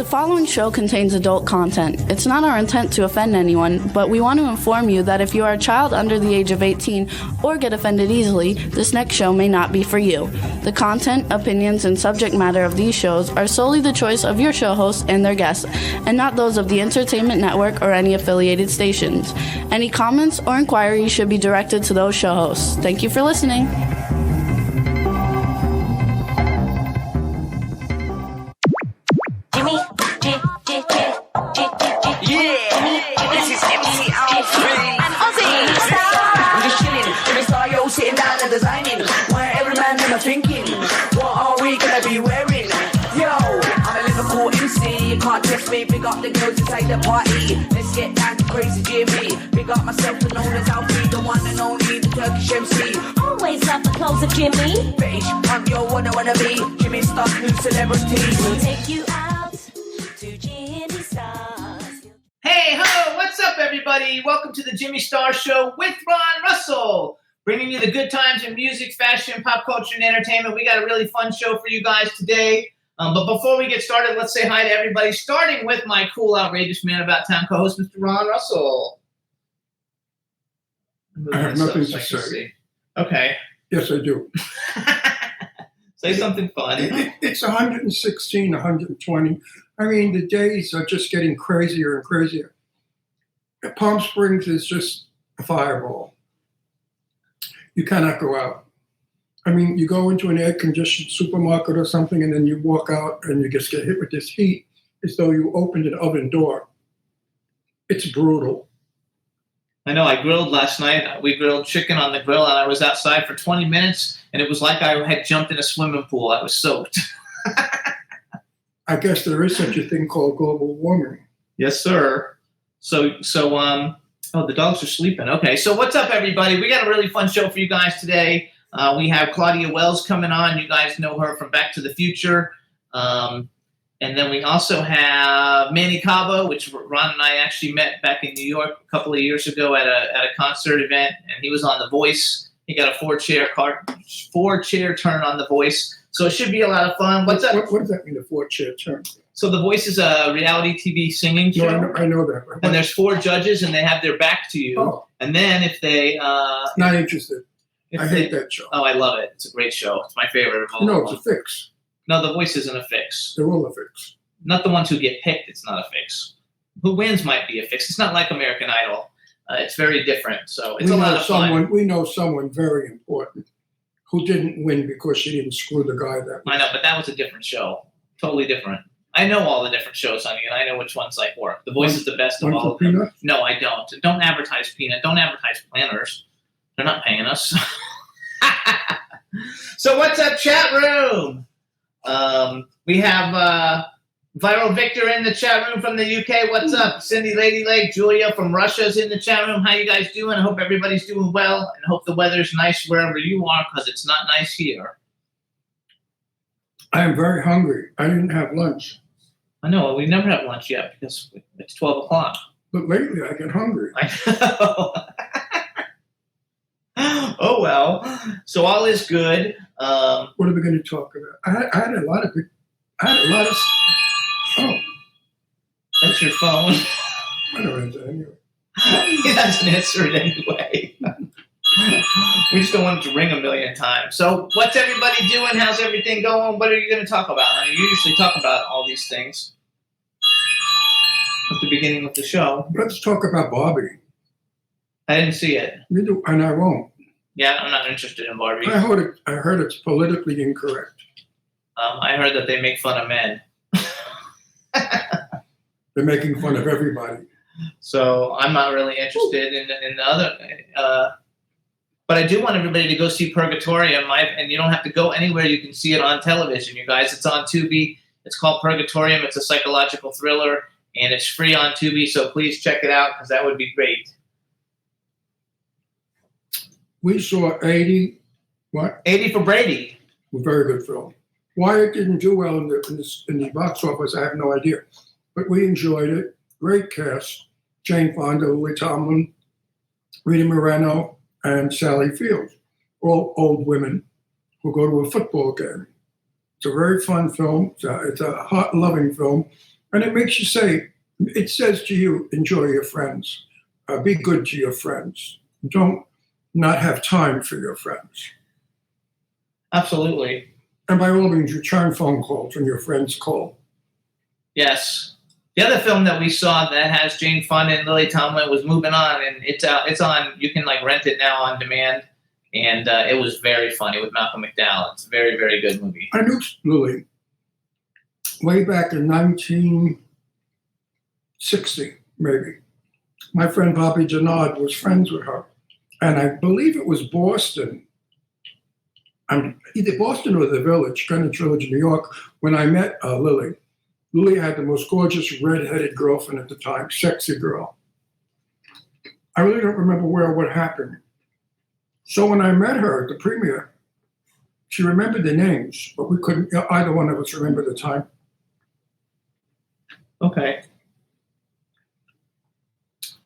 The following show contains adult content. It's not our intent to offend anyone, but we want to inform you that if you are a child under the age of 18 or get offended easily, this next show may not be for you. The content, opinions, and subject matter of these shows are solely the choice of your show hosts and their guests, and not those of the Entertainment Network or any affiliated stations. Any comments or inquiries should be directed to those show hosts. Thank you for listening. Sitting down and designing, where every man in my thinking, what are we gonna be wearing? Yo, I'm a Liverpool MC, you can't test me, big up the girls inside the party, let's get down to crazy Jimmy, big up myself and known as Alfie, the one and only, the Turkish MC. Always love the clothes of Jimmy. Bitch, I'm your one I wanna be, Jimmy Star's new celebrity. We'll take you out to Jimmy Star's. Hey ho, what's up everybody? Welcome to the Jimmy Star Show with Ron Russell. Bringing you the good times in music, fashion, pop culture, and entertainment. We got a really fun show for you guys today. But before we get started, let's say hi to everybody, starting with my cool, outrageous man about town co-host, Mr. Ron Russell. I have nothing to say. Okay. Yes, I do. Say something fun. It's 116, 120. I mean, the days are just getting crazier and crazier. Palm Springs is just a fireball. You cannot go out. I mean, you go into an air-conditioned supermarket or something, and then you walk out and you just get hit with this heat as though you opened an oven door. It's brutal. I know. I grilled last night. We grilled chicken on the grill, and I was outside for 20 minutes, and it was like I had jumped in a swimming pool. I was soaked. I guess there is such a thing called global warming. Yes, sir. Oh, the dogs are sleeping. Okay, so what's up, everybody? We got a really fun show for you guys today. We have Claudia Wells coming on. You guys know her from Back to the Future. And then we also have Manny Cabo, which Ron and I actually met back in New York a couple of years ago at a concert event, and he was on The Voice. He got a four-chair turn on The Voice. So it should be a lot of fun. What's up? What does that mean, a four-chair turn? So The Voice is a reality TV singing show. No, I know that. And there's four judges, and they have their back to you. Oh. And then if they... Not interested. I hate that show. Oh, I love it. It's a great show. It's my favorite of all. No, it's a fix. No, The Voice isn't a fix. They're all a fix. Not the ones who get picked. It's not a fix. Who wins might be a fix. It's not like American Idol. It's very different. So it's a lot of fun. We know someone very important who didn't win because she didn't screw the guy that way. I know, but that was a different show. Totally different. I know all the different shows, honey, and I know which ones like work. The Voice is the best of all of them. Peanut? No, I don't. Don't advertise Peanut. Don't advertise Planners. They're not paying us. So what's up, chat room? We have Viral Victor in the chat room from the UK. What's up? Cindy Lady Lake, Julia from Russia's in the chat room. How you guys doing? I hope everybody's doing well, and hope the weather's nice wherever you are, because it's not nice here. I am very hungry. I didn't have lunch. I know. We never have lunch yet because it's 12 o'clock. But lately I get hungry. I know. Oh, well. So all is good. What are we going to talk about? I had a lot of... Oh. That's your phone. I don't answer anyway. He doesn't answer it anyway. We just don't want it to ring a million times. So what's everybody doing? How's everything going? What are you going to talk about? I mean, you usually talk about all these things at the beginning of the show. Let's talk about Barbie. I didn't see it. Me too, and I won't. Yeah, I'm not interested in Barbie. I heard it's politically incorrect. I heard that they make fun of men. They're making fun of everybody. So I'm not really interested in the other. But I do want everybody to go see Purgatorium. And you don't have to go anywhere. You can see it on television, you guys. It's on Tubi. It's called Purgatorium. It's a psychological thriller, and it's free on Tubi. So please check it out, because that would be great. We saw 80. What? 80 for Brady. A very good film. Why it didn't do well in the box office, I have no idea. But we enjoyed it. Great cast. Jane Fonda, Louis Tomlin, Rita Moreno, and Sally Field. All old women who go to a football game. It's a very fun film. It's a heart-loving film. And it makes you say, it says to you, enjoy your friends. Be good to your friends. Don't not have time for your friends. Absolutely. And by all means, return phone calls when your friends call. Yes. The other film that we saw that has Jane Fonda and Lily Tomlin was Moving On, and it's out. It's on. You can like rent it now on demand, and it was very funny with Malcolm McDowell. It's a very, very good movie. I knew Lily way back in 1960, maybe. My friend Bobby Denard was friends with her, and I believe it was Boston. Either Boston or the Village, Greenwich Village, New York, when I met Lily. Lily had the most gorgeous red-headed girlfriend at the time, sexy girl. I really don't remember what happened. So when I met her at the premiere, she remembered the names, but we couldn't, either one of us remember the time. Okay.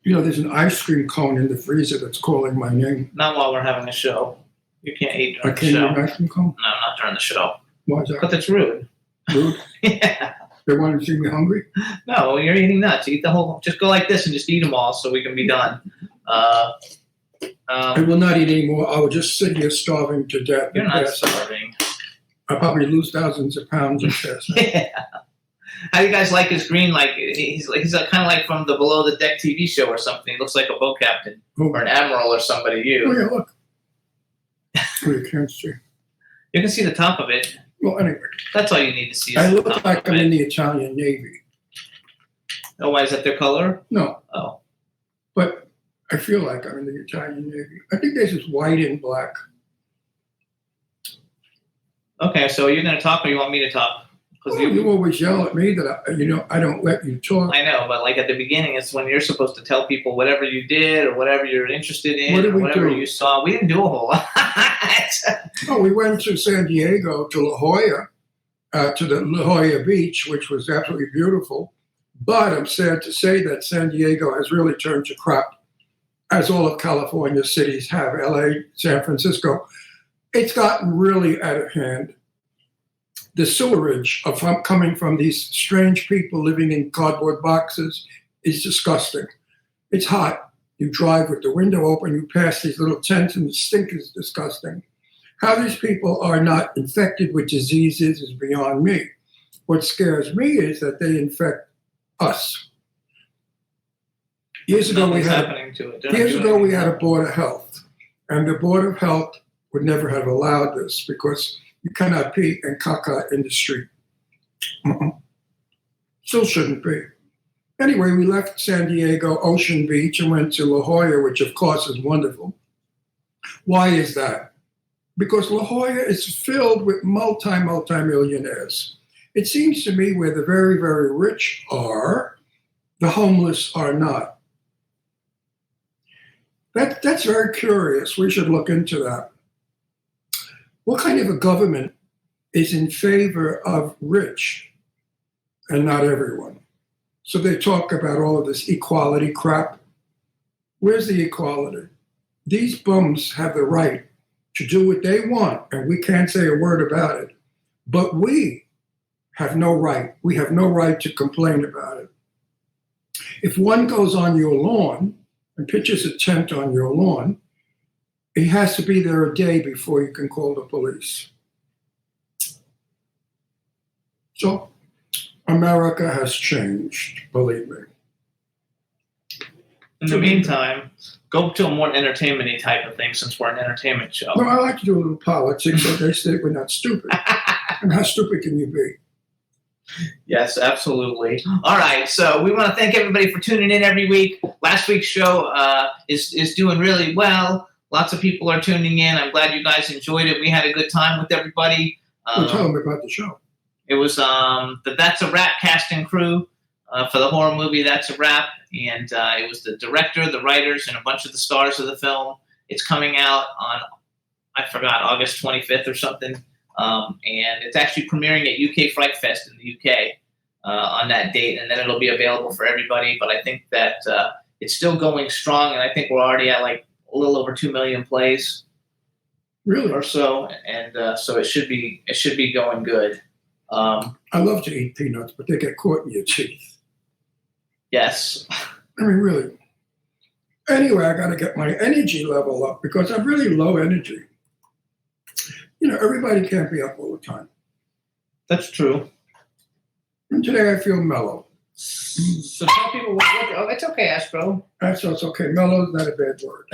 You know, there's an ice cream cone in the freezer that's calling my name. Not while we're having a show. You can't eat I during the can't show. eat an ice cream cone? No, not during the show. Why is that? Because it's rude. Rude? Yeah. They want to see me hungry? No, you're eating nuts. Eat the whole. Just go like this and just eat them all, so we can be done. I will not eat anymore. I will just sit here starving to death. You're not starving. I'll probably lose thousands of pounds in fast. Yeah. How do you guys like his green? Like he's kind of like from the Below the Deck TV show or something. He looks like a boat captain or an admiral or somebody. Oh, yeah, look. Oh, you can't see. You can see the top of it. Well, anyway. That's all you need to see. Is I the look top like of I'm it. in the Italian Navy. Oh, why is that their color? No, Oh, but I feel like I'm in the Italian Navy. I think there's just white and black. okay. So you're going to talk, or you want me to talk? Because You always yell at me that I don't let you talk. I know, but like at the beginning, it's when you're supposed to tell people whatever you did or whatever you're interested in, What did or we whatever do? you saw. We didn't do a whole lot. Oh, we went to San Diego, to La Jolla, to the La Jolla Beach, which was absolutely beautiful. But I'm sad to say that San Diego has really turned to crap, as all of California cities have, LA, San Francisco. It's gotten really out of hand. The sewerage coming from these strange people living in cardboard boxes is disgusting. It's hot. You drive with the window open, you pass these little tents, and the stink is disgusting. How these people are not infected with diseases is beyond me. What scares me is that they infect us. Years ago, we Nothing's had happening to it. They're not doing we anything. had a Board of Health, and the Board of Health would never have allowed this because you cannot pee and caca in the street. Still shouldn't be. Anyway, we left San Diego, Ocean Beach, and went to La Jolla, which of course is wonderful. Why is that? Because La Jolla is filled with multi-millionaires. It seems to me where the very, very rich are, the homeless are not. That's very curious. We should look into that. What kind of a government is in favor of rich and not everyone? So they talk about all of this equality crap. Where's the equality? These bums have the right to do what they want, and we can't say a word about it. But we have no right. We have no right to complain about it. If one goes on your lawn and pitches a tent on your lawn, he has to be there a day before you can call the police. So America has changed, believe me. In the meantime, go to a more entertainment-y type of thing since we're an entertainment show. No, I like to do a little politics, so they say we're not stupid. And how stupid can you be? Yes, absolutely. All right, so we want to thank everybody for tuning in every week. Last week's show is doing really well. Lots of people are tuning in. I'm glad you guys enjoyed it. We had a good time with everybody. Well, tell them about the show. It was the That's a Wrap cast and crew for the horror movie That's a Wrap. And it was the director, the writers, and a bunch of the stars of the film. It's coming out on, I forgot, August 25th or something. And it's actually premiering at UK Fright Fest in the UK on that date. And then it'll be available for everybody. But I think that it's still going strong. And I think we're already at like a little over 2 million plays. Really? Or so. And so it should be going good. I love to eat peanuts, but they get caught in your teeth. Yes. I mean, really. Anyway, I got to get my energy level up because I'm really low energy. You know, everybody can't be up all the time. That's true. And today I feel mellow. So tell people oh, it's okay, Astro. So it's okay. Mellow is not a bad word.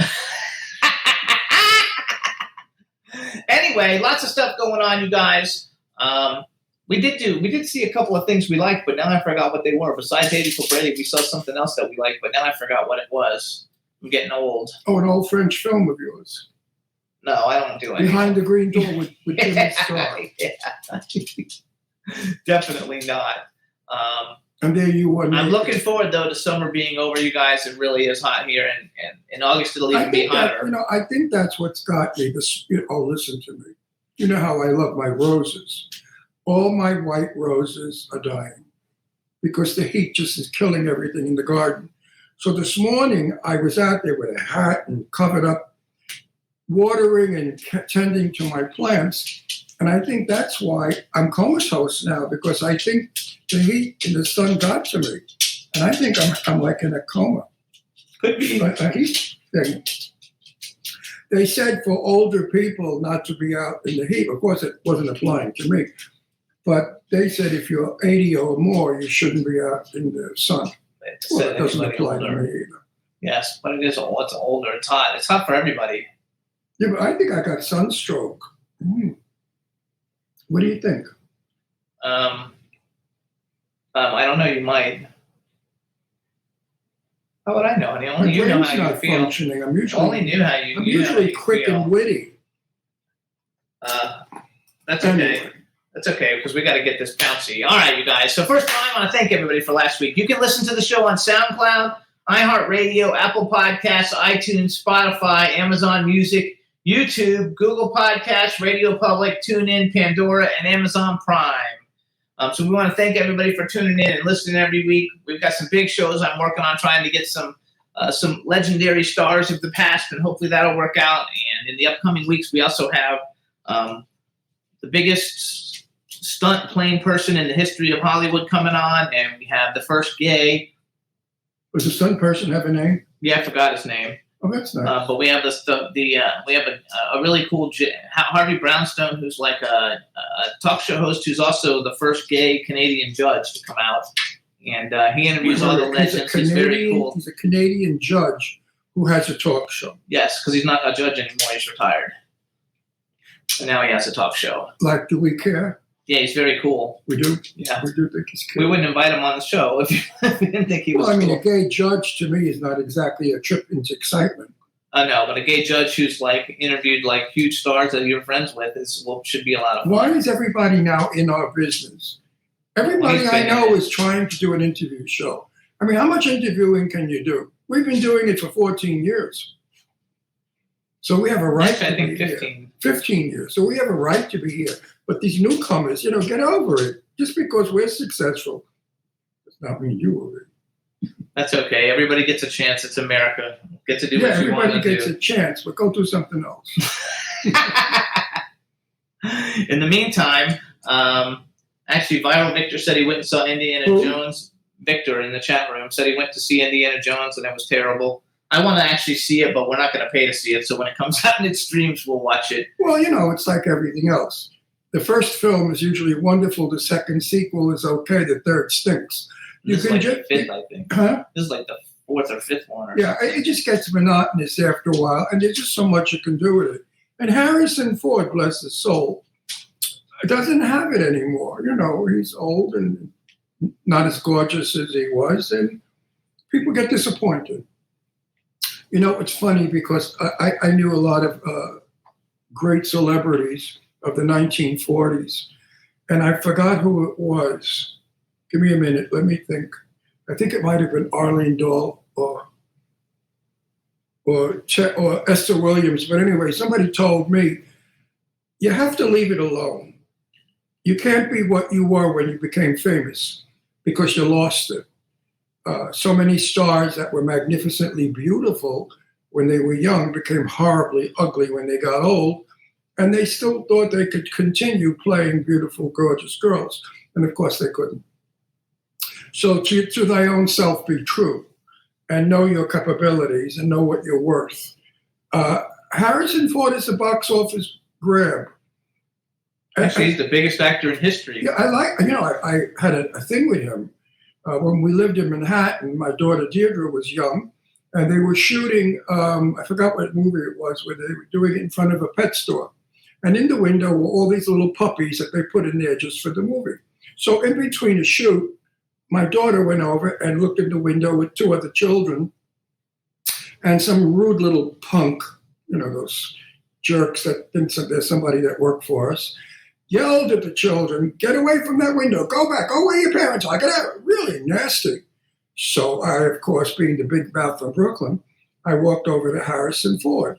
Anyway, lots of stuff going on, you guys. We did see a couple of things we liked, but now I forgot what they were. Besides 84 Brady, we saw something else that we liked, but now I forgot what it was. I'm getting old. Oh, an old French film of yours. No, I don't do anything. Behind the Green Door with Jimmy Star. Yeah. Definitely not. And there you were. I'm looking forward, though, to summer being over, you guys. It really is hot here, and in August it'll even be hotter. I think that's what's got me. Listen to me. You know how I love my roses. All my white roses are dying because the heat just is killing everything in the garden. So this morning I was out there with a hat and covered up, watering and tending to my plants. And I think that's why I'm comatose now, because I think the heat and the sun got to me. And I think I'm like in a coma. Could be. A heat thing. They said for older people not to be out in the heat. Of course, it wasn't applying to me. But they said if you're 80 or more, you shouldn't be out in the sun. Well, it doesn't apply to me either. Yes, but it is old. It's older. It's hot. It's hot for everybody. Yeah, but I think I got sunstroke. What do you think? I don't know. You might. How would I know, honey? Only you know how you feel. Functioning. I'm usually quick and witty. That's okay. That's okay, because we got to get this bouncy. All right, you guys. So first of all, I want to thank everybody for last week. You can listen to the show on SoundCloud, iHeartRadio, Apple Podcasts, iTunes, Spotify, Amazon Music, YouTube, Google Podcasts, Radio Public, TuneIn, Pandora, and Amazon Prime. So we want to thank everybody for tuning in and listening every week. We've got some big shows. I'm working on trying to get some legendary stars of the past, and hopefully that'll work out. And in the upcoming weeks, we also have the biggest stunt plane person in the history of Hollywood coming on, and we have the first gay. Does the stunt person have a name? Yeah, I forgot his name. Oh, that's nice. But we have we have a really cool Harvey Brownstone, who's like a talk show host, who's also the first gay Canadian judge to come out, and he interviews all the legends. He's very cool. He's a Canadian judge who has a talk show. Yes, because he's not a judge anymore. He's retired, and now he has a talk show. Like, do we care? Yeah, he's very cool. We do? Yeah. We do think he's cool. We wouldn't invite him on the show if we didn't think he was cool. I mean, a gay judge to me is not exactly a trip into excitement. I know, but a gay judge who's like interviewed like huge stars that you're friends with should be a lot of fun. Why is everybody now in our business? Everybody I know is trying to do an interview show. I mean, how much interviewing can you do? We've been doing it for 14 years. So we have a right to be 15. here. 15 years. So we have a right to be here. But these newcomers, get over it. Just because we're successful does not mean you will be. That's okay. Everybody gets a chance. It's America. Get to do what you want to do. Everybody gets a chance, but go do something else. In the meantime, actually, Viral Victor said he went and saw Indiana Jones. Victor in the chat room said he went to see Indiana Jones and it was terrible. I want to actually see it, but we're not going to pay to see it. So when it comes out in its streams, we'll watch it. Well, it's like everything else. The first film is usually wonderful. The second sequel is okay. The third stinks. This is like the fifth, I think. Huh? This is like the fourth or fifth one. Yeah, it just gets monotonous after a while, and there's just so much you can do with it. And Harrison Ford, bless his soul, doesn't have it anymore. He's old and not as gorgeous as he was, and people get disappointed. It's funny because I knew a lot of great celebrities of the 1940s, and I forgot who it was. Give me a minute. Let me think. I think it might have been Arlene Dahl or Esther Williams. But anyway, somebody told me, you have to leave it alone. You can't be what you were when you became famous because you lost it. So many stars that were magnificently beautiful when they were young became horribly ugly when they got old. And they still thought they could continue playing beautiful, gorgeous girls. And of course they couldn't. So to thy own self be true and know your capabilities and know what you're worth. Harrison Ford is a box office grab. Actually, he's the biggest actor in history. Yeah, I had a thing with him. When we lived in Manhattan, my daughter Deirdre was young, and they were shooting, I forgot what movie it was, where they were doing it in front of a pet store. And in the window were all these little puppies that they put in there just for the movie. So in between a shoot, my daughter went over and looked in the window with two other children, and some rude little punk, those jerks that think there's somebody that worked for us, yelled at the children, "Get away from that window, go back, go where your parents are, get out." Really nasty. So I, of course, being the big mouth from Brooklyn, I walked over to Harrison Ford,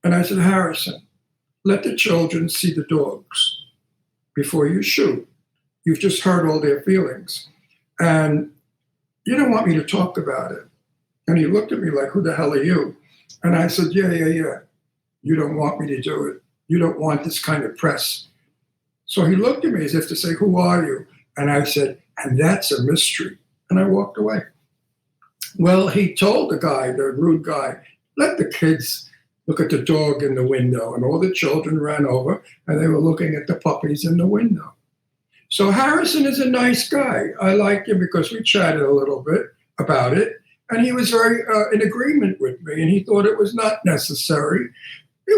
and I said, "Harrison, let the children see the dogs before you shoot. You've just hurt all their feelings. And you don't want me to talk about it." And he looked at me like, "Who the hell are you?" And I said, yeah. You don't want me to do it. You don't want this kind of press. So he looked at me as if to say, "Who are you?" And I said, "And that's a mystery." And I walked away. Well, he told the guy, the rude guy, "Let the kids look at the dog in the window." And all the children ran over and they were looking at the puppies in the window. So Harrison is a nice guy. I liked him because we chatted a little bit about it. And he was very in agreement with me. And he thought it was not necessary.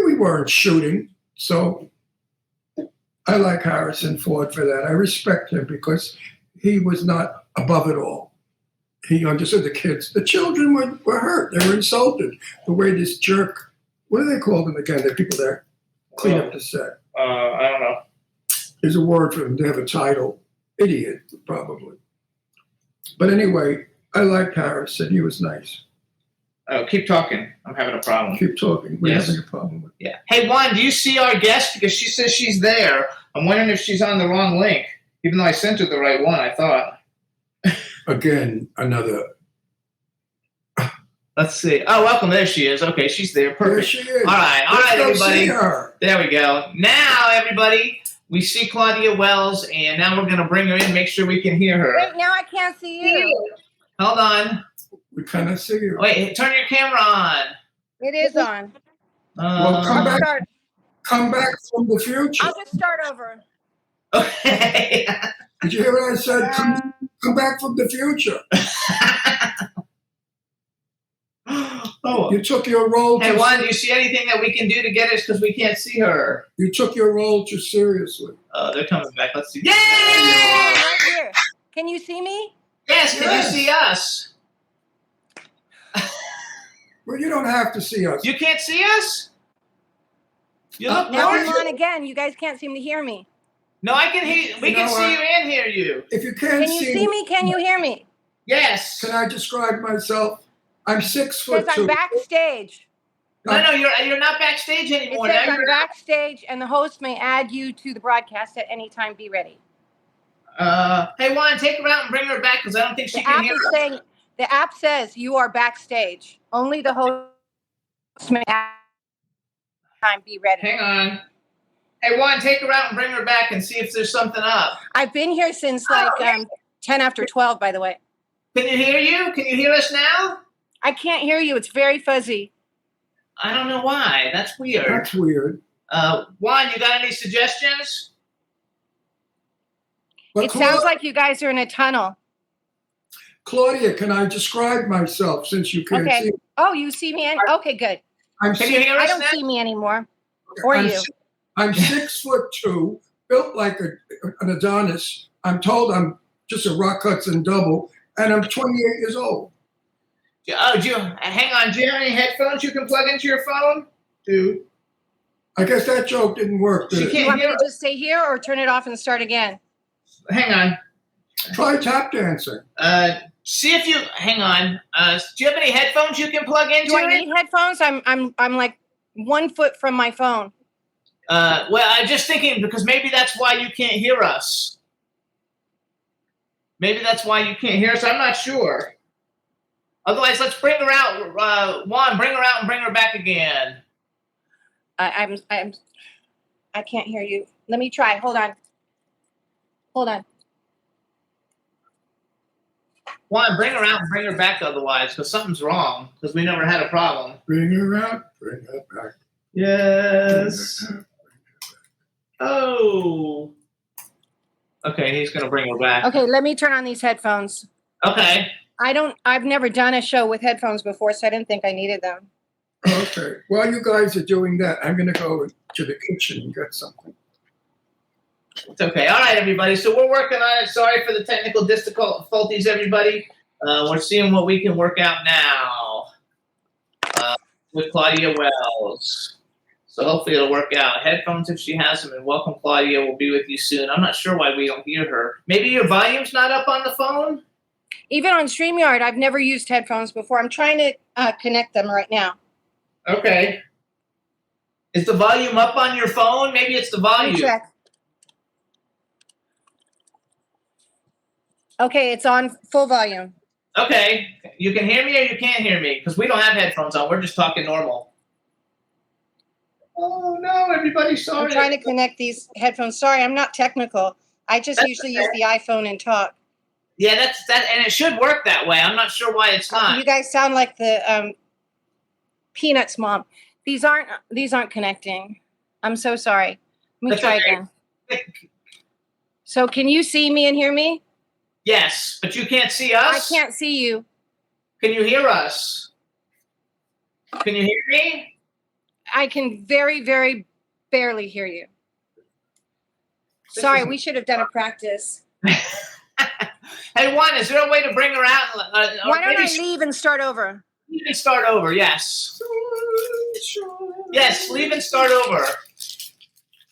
We weren't shooting. So I like Harrison Ford for that. I respect him because he was not above it all. He understood the kids. The children were hurt. They were insulted. The way this jerk, what do they call them again? The people that clean up the set. I don't know. There's a word for them. They have a title. Idiot, probably. But anyway, I liked Harrison. He was nice. Oh, keep talking. I'm having a problem. Keep talking. We're Yes. having a problem with it. Yeah. Hey, Juan, do you see our guest? Because she says she's there. I'm wondering if she's on the wrong link, even though I sent her the right one, I thought. Again, another. Let's see. Oh, welcome. There she is. Okay, she's there. There Perfect. she is. All right, Let's go everybody. see her. There we go. Now, everybody, we see Claudia Wells, and now we're going to bring her in, make sure we can hear her. Wait, now I can't see you. Hold on. We cannot see you. Wait, turn your camera on. It is on. Well, come back. Start. Come back from the future. I'll just start over. Okay. Did you hear what I said? Come back from the future. Oh. You took your role. Hey, Juan, do you see anything that we can do to get us because we can't see her? You took your role too seriously. Oh, they're coming back. Let's see. Yeah, Yay! right here. Can you see me? Yes, can you see us? Well, you don't have to see us. You can't see us? You look Now I'm gorgeous. on again. You guys can't seem to hear me. No, I can hear. We You can know see what? you and hear you. If you can't Can you see me? Can you hear me? Yes. Can I describe myself? I'm 6 foot Because two. I'm backstage. No, you're not backstage It anymore. says Now I'm you're backstage, and the host may add you to the broadcast at any time. Be ready. Hey, Juan, take her out and bring her back because I don't think she The can app hear is us. saying the app says you are backstage. Only the host may add time. Be ready. Hang on. Hey, Juan, take her out and bring her back and see if there's something up. I've been here since like 10 after 12. By the way, Can you hear you? Can you hear us now? I can't hear you. It's very fuzzy. I don't know why. That's weird. That's weird. Juan, you got any suggestions? But It sounds like you guys are in a tunnel. Claudia, can I describe myself since you can't Okay. see? Oh, you see me? Okay, good. I'm Can you hear I us don't now? see me anymore. Or I'm you. I'm 6 foot two, built like an Adonis. I'm told I'm just a Rock Hudson double, and I'm 28 years old. Oh, hang on. Do you have any headphones you can plug into your phone? Dude. I guess that joke didn't work. She Did it? You want me hear to just stay here or turn it off and start again? Hang on. Try tap dancing. See if you hang on. Do you have any headphones you can plug into Do I it? need headphones? I'm like 1 foot from my phone. Well, I'm just thinking because maybe that's why you can't hear us. Maybe that's why you can't hear us. I'm not sure. Otherwise, let's bring her out. Juan, bring her out and bring her back again. I'm I can't hear you. Let me try. Hold on. Hold on. Juan, bring her out and bring her back otherwise, because something's wrong, because we never had a problem. Bring her out, bring her back. Yes. Oh. Okay, he's going to bring her back. Okay, let me turn on these headphones. Okay. I've never done a show with headphones before, so I didn't think I needed them. Okay. While you guys are doing that, I'm going to go to the kitchen and get something. It's okay. All right, everybody. So we're working on it. Sorry for the technical difficulties, everybody. We're seeing what we can work out now with Claudia Wells. So hopefully it'll work out. Headphones if she has them, and welcome, Claudia. We'll be with you soon. I'm not sure why we don't hear her. Maybe your volume's not up on the phone? Even on StreamYard, I've never used headphones before. I'm trying to connect them right now. Okay. Is the volume up on your phone? Maybe it's the volume. Check. Okay, it's on full volume. Okay. You can hear me or you can't hear me? Because we don't have headphones on. We're just talking normal. Oh, no, everybody. Sorry. I'm trying to connect these headphones. Sorry, I'm not technical. I just usually use the iPhone and talk. Yeah, that's that, and it should work that way. I'm not sure why it's not. You guys sound like the Peanuts mom. These aren't connecting. I'm so sorry. Let me try again. So can you see me and hear me? Yes, but you can't see us. I can't see you. Can you hear us? Can you hear me? I can very, very barely hear you. Sorry, we should have done a practice. Hey, Juan, is there a way to bring her out? Why don't I leave and start over? You can start over, yes. Yes, leave and start over.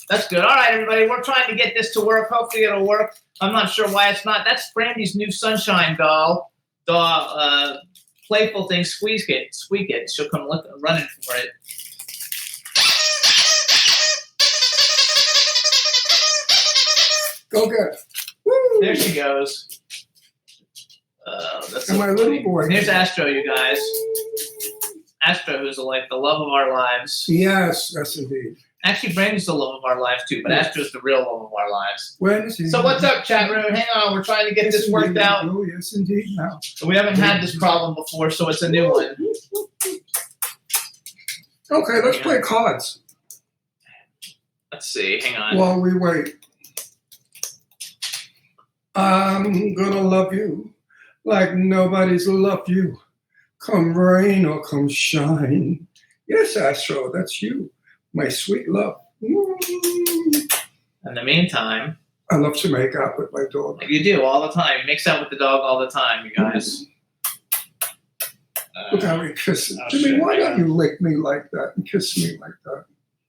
That's good. All right, everybody, we're trying to get this to work. Hopefully it'll work. I'm not sure why it's not. That's Brandy's new sunshine doll, playful thing, squeak it. She'll come running for it. Go get it. Woo! There she goes. That's And my little boy. Here's Astro, you guys. Astro, who's like the love of our lives. Yes, indeed. Actually, Brandy's the love of our lives too, but Astro's the real love of our lives. When is he? So what's up, chat room? Hang on, we're trying to get this worked indeed. out. Oh, yes, indeed. Now. We haven't had this problem before, so it's a new one. Okay, let's play cards Let's see. Hang on. while we wait. I'm gonna love you like nobody's loved you. Come rain or come shine. Yes, Astro, that's you, my sweet love. In the meantime, I love to make out with my dog. you do all the time. You mix out with the dog all the time, you guys. Look how he kisses. Oh, Jimmy, shit, why hang don't on. you lick me like that and kiss me like that?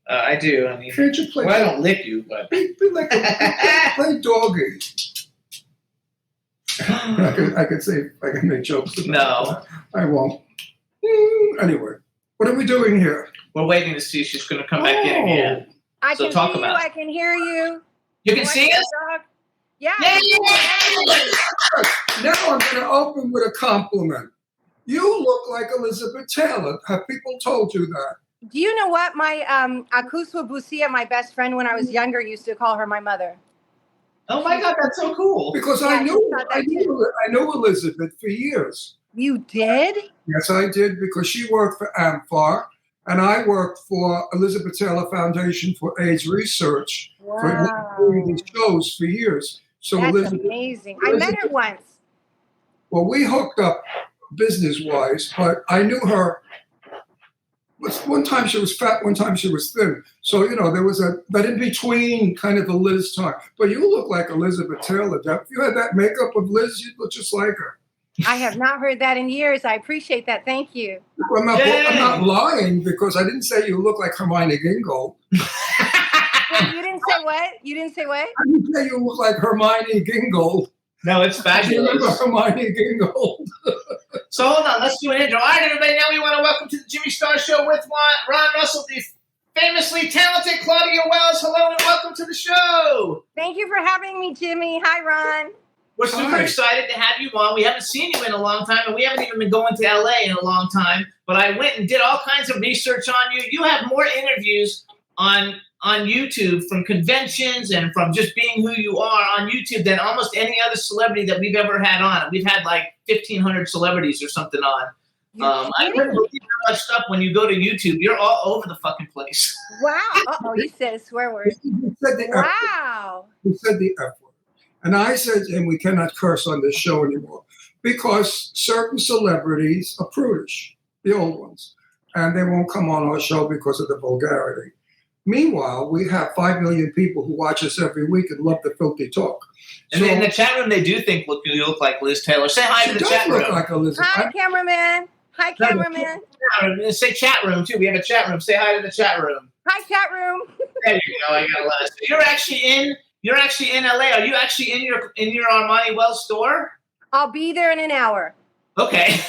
I do. I mean, Can't you play? well, I don't lick you, but Be like play doggy. I could say I can make jokes about No. that. I won't. Anyway, what are we doing here? we're waiting to see if she's going to come back in again. I So can talk see you. about it. I can hear you. You can see us? Yeah. Now I'm going to open with a compliment. You look like Elizabeth Taylor. Have people told you that? Do you know what? My Akuswa Busia, my best friend when I was younger, used to call her my mother. Oh my God, that's so cool. Because Yeah, I knew thought that Elizabeth for years. You did? Yes, I did, because she worked for AMFAR, and I worked for Elizabeth Taylor Foundation for AIDS Research for doing these shows for years. So That's Elizabeth, amazing. I met her once. well, we hooked up business-wise, but I knew her. One time she was fat, one time she was thin. So, there was that in-between kind of the Liz time. But you look like Elizabeth Taylor. If you had that makeup of Liz, you'd look just like her. I have not heard that in years. I appreciate that. Thank you. I'm not lying, because I didn't say you look like Hermione Gingold. Wait, you didn't say what? You didn't say what? I didn't say you look like Hermione Gingold. No, it's Do you remember fabulous. Hermione Gingold? So hold on, let's do an intro. All right, everybody, now we want to welcome to the Jimmy Star Show with Ron Russell, the famously talented Claudia Wells. Hello and welcome to the show. Thank you for having me, Jimmy. Hi, Ron. We're super Hi. excited to have you on. We haven't seen you in a long time, and we haven't even been going to LA in a long time. But I went and did all kinds of research on you. You have more interviews on on YouTube from conventions and from just being who you are on YouTube than almost any other celebrity that we've ever had on. We've had like 1,500 celebrities or something on. I couldn't believe how much stuff when you go to YouTube. You're all over the fucking place. Wow. Uh-oh, you said a swear word. He said the F word. Wow. He said the F word. And I said, and we cannot curse on this show anymore because certain celebrities are prudish, the old ones, and they won't come on our show because of the vulgarity. Meanwhile, we have 5 million people who watch us every week and love the filthy talk. And in the chat room, they do think you look like Liz Taylor. Say hi to the chat room. Like hi, cameraman. Hi, cameraman. Say chat room, too. We have a chat room. Say hi to the chat room. Hi, chat room. There you go. I got a lot. So you're actually in LA. Are you actually in your Armani Wells store? I'll be there in an hour. Okay.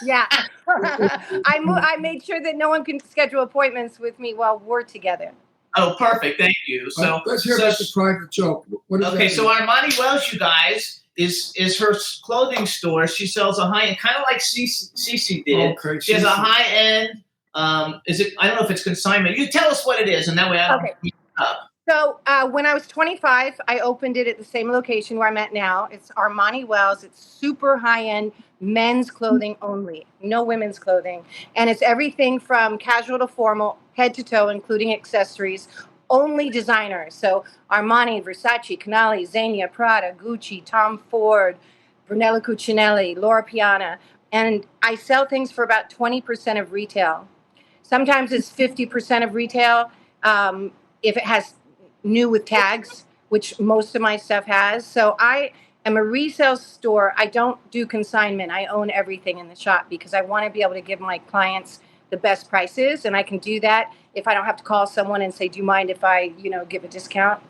Yeah. I made sure that no one can schedule appointments with me while we're together. Oh, perfect. Thank you. So let's hear about the private joke. Okay, so Armani Wells, you guys, is her clothing store. She sells a high end, kind of like Cece did. Okay, she has a high end. Is it? I don't know if it's consignment. You tell us what it is, and that way I don't mix it up. So when I was 25, I opened it at the same location where I'm at now. It's Armani Wells. It's super high-end men's clothing only, no women's clothing. And it's everything from casual to formal, head to toe, including accessories, only designers. So Armani, Versace, Canali, Zegna, Prada, Gucci, Tom Ford, Brunello Cucinelli, Loro Piana. And I sell things for about 20% of retail. Sometimes it's 50% of retail if it has new with tags, which most of my stuff has. So I am a resale store. I don't do consignment. I own everything in the shop because I want to be able to give my clients the best prices, and I can do that if I don't have to call someone and say, do you mind if I, give a discount?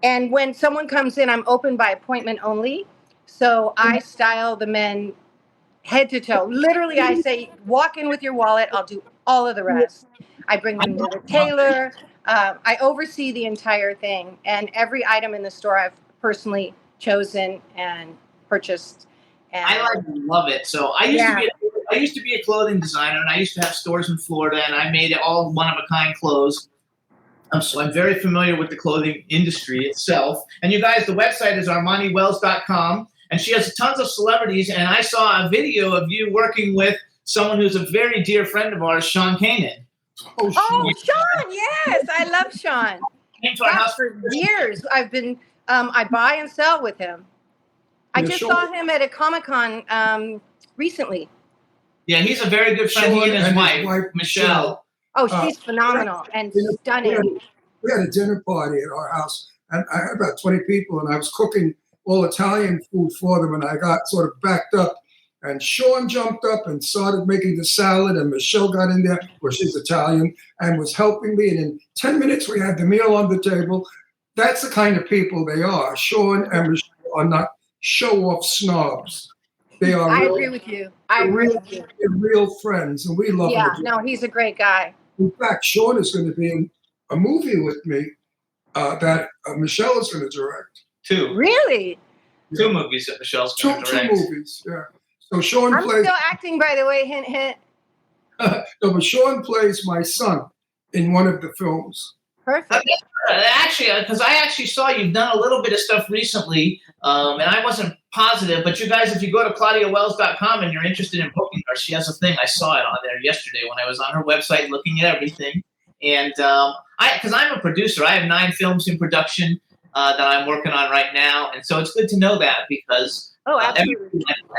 And when someone comes in, I'm open by appointment only. So I style the men head to toe. Literally, I say, walk in with your wallet. I'll do all of the rest. I bring them to the tailor. I oversee the entire thing, and every item in the store I've personally chosen and purchased. And I love it. So I used to be a clothing designer, and I used to have stores in Florida, and I made all one-of-a-kind clothes. So I'm very familiar with the clothing industry itself. And you guys, the website is ArmaniWells.com, and she has tons of celebrities. And I saw a video of you working with someone who's a very dear friend of ours, Sean Kanan. Oh, Sean, yes. I love Sean. Came to our house for years. I've been, I buy and sell with him. I just saw him at a Comic-Con recently. Yeah, he's a very good friend. He and his wife, Michelle. Oh, she's phenomenal and stunning. We had a dinner party at our house, and I had about 20 people, and I was cooking all Italian food for them, and I got sort of backed up. And Sean jumped up and started making the salad, and Michelle got in there, where she's Italian, and was helping me. And in 10 minutes, we had the meal on the table. That's the kind of people they are. Sean and Michelle are not show-off snobs. They are. I agree with you. They're real friends, and we love them. Yeah, no, he's a great guy. In fact, Sean is going to be in a movie with me that Michelle is going to direct. 2. Really? Yeah. 2 movies that Michelle's going to direct. 2 movies, yeah. So Sean I'm still acting, by the way, hint, hint. No, but Sean plays my son in one of the films. Perfect. Actually, because I actually saw you've done a little bit of stuff recently, and I wasn't positive, but you guys, if you go to ClaudiaWells.com and you're interested in booking her, she has a thing. I saw it on there yesterday when I was on her website looking at everything. And because I'm a producer, I have 9 films in production that I'm working on right now, and so it's good to know that because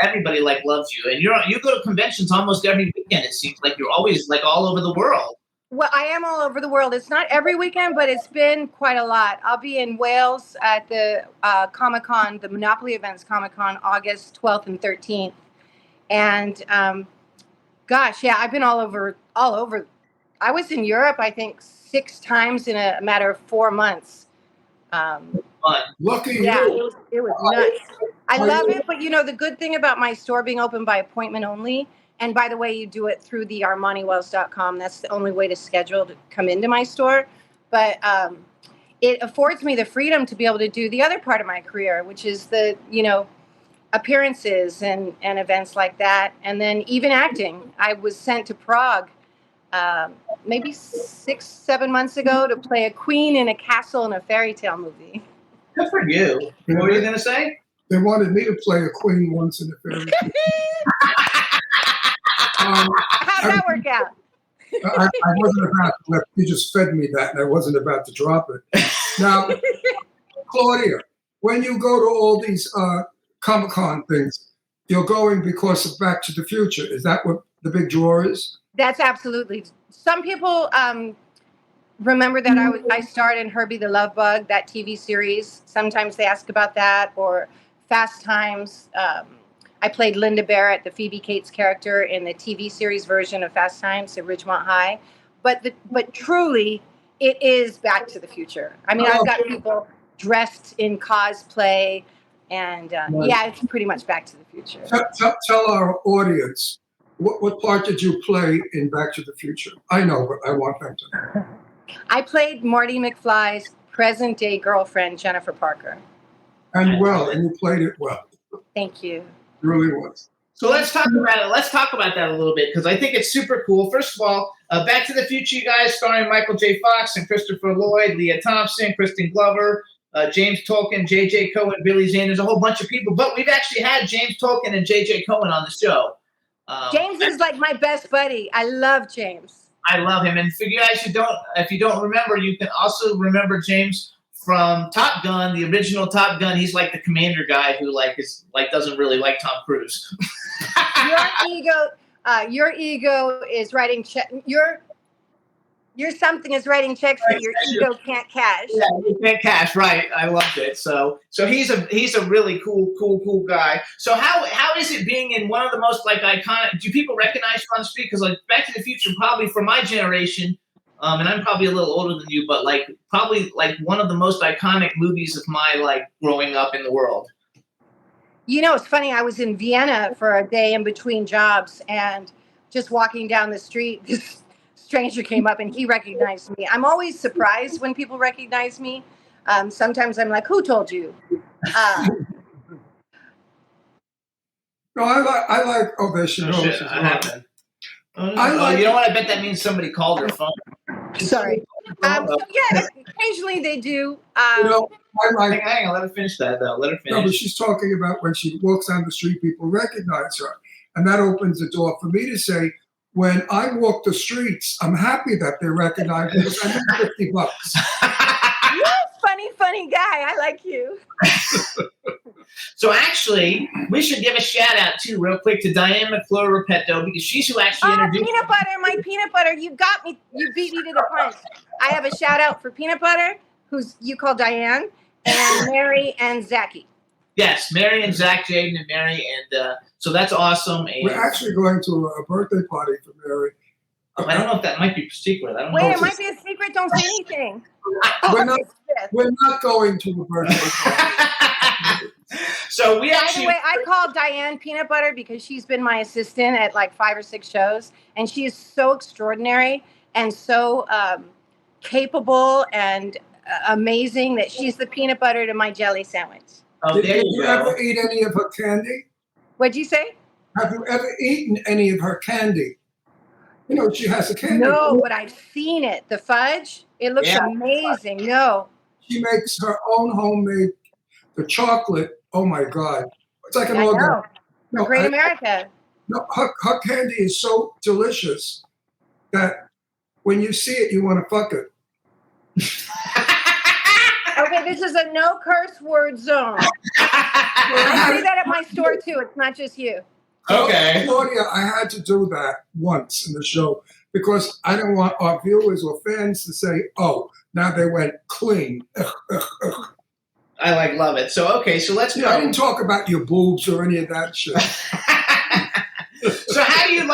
everybody loves you, and you go to conventions almost every weekend. It seems like you're always all over the world. Well, I am all over the world. It's not every weekend, but it's been quite a lot. I'll be in Wales at the Comic-Con, the Monopoly Events Comic-Con, August 12th and 13th. And I've been all over. I was in Europe, I think, 6 times in a matter of 4 months. Lucky yeah, you. It was nuts. I love it, but the good thing about my store being open by appointment only, and by the way, you do it through the ArmaniWells.com. That's the only way to schedule to come into my store. But it affords me the freedom to be able to do the other part of my career, which is the, appearances and events like that. And then even acting. I was sent to Prague maybe 6-7 months ago to play a queen in a castle in a fairy tale movie. Good for you. What were you going to say? They wanted me to play a queen once in a fairy tale. How'd that work out? I wasn't about to, you just fed me that, and I wasn't about to drop it. Now, Claudia, when you go to all these Comic-Con things, you're going because of Back to the Future. Is that what the big draw is? That's absolutely. Some people remember that I starred in Herbie the Love Bug, that TV series. Sometimes they ask about that, or Fast Times. I played Linda Barrett, the Phoebe Cates character, in the TV series version of Fast Times at Ridgemont High. But truly, it is Back to the Future. I mean, I've got people dressed in cosplay, and yeah, it's pretty much Back to the Future. Tell our audience, what part did you play in Back to the Future? I know, but I want them to know. I played Marty McFly's present-day girlfriend, Jennifer Parker. And you played it well. Thank you. It really was. So let's talk about it. Let's talk about that a little bit because I think it's super cool. First of all, Back to the Future, you guys, starring Michael J. Fox and Christopher Lloyd, Leah Thompson, Kristen Glover, James Tolkien, J.J. Cohen, Billy Zane. There's a whole bunch of people, but we've actually had James Tolkien and J.J. Cohen on the show. James is like my best buddy. I love James. I love him. And for you guys if you don't remember, you can also remember James from Top Gun, the original Top Gun. He's like the commander guy who doesn't really like Tom Cruise. Your ego is writing your something is writing checks that your ego can't cash. Yeah, you can't cash, right? I loved it. So he's a really cool guy. So how is it being in one of the most iconic? Do people recognize you on the street? Because Back to the Future, probably for my generation, and I'm probably a little older than you, but probably one of the most iconic movies of my growing up in the world. You know, it's funny. I was in Vienna for a day in between jobs, and just walking down the street, this stranger came up and he recognized me. I'm always surprised when people recognize me. Sometimes I'm like, "Who told you?" No, I like. Oh, there she goes. Shit, I haven't. You know what? I bet that means somebody called her phone. Sorry. So yeah, occasionally they do. Hang on, let her finish that though. Let her finish. No, but she's talking about when she walks down the street, people recognize her. And that opens the door for me to say, when I walk the streets, I'm happy that they recognize me because I make $50. You're a funny guy. I like you. So actually, we should give a shout out too, real quick, to Diane McClure Repetto because she's who actually introduced peanut butter, my peanut butter. You got me. You beat me to the punch. I have a shout out for peanut butter, who's you call Diane, and Mary and Zachy. Yes, Mary and Zach, Jaden and Mary, and so that's awesome. And we're actually going to a birthday party for Mary. I don't know if that might be secret. I don't know. Wait, it might be a secret. Don't say anything. We're not going to a birthday party. So we actually. By the way, I call Diane Peanut Butter because she's been my assistant at 5 or 6 shows, and she is so extraordinary and so capable and amazing that she's the peanut butter to my jelly sandwich. Oh, Did you ever eat any of her candy? What'd you say? Have you ever eaten any of her candy? You know, she has a candy. No, but I've seen it. The fudge, it looks amazing. No. She makes her own homemade, the chocolate. Oh my God. It's like an organ. No, Great America. No, her candy is so delicious that when you see it, you want to fuck it. Okay, this is a no curse word zone. I say that at my store too. It's not just you. Okay. Claudia, I had to do that once in the show because I don't want our viewers or fans to say, "Oh, now they went clean." I love it. So okay, so let's go. I didn't talk about your boobs or any of that shit. So how do you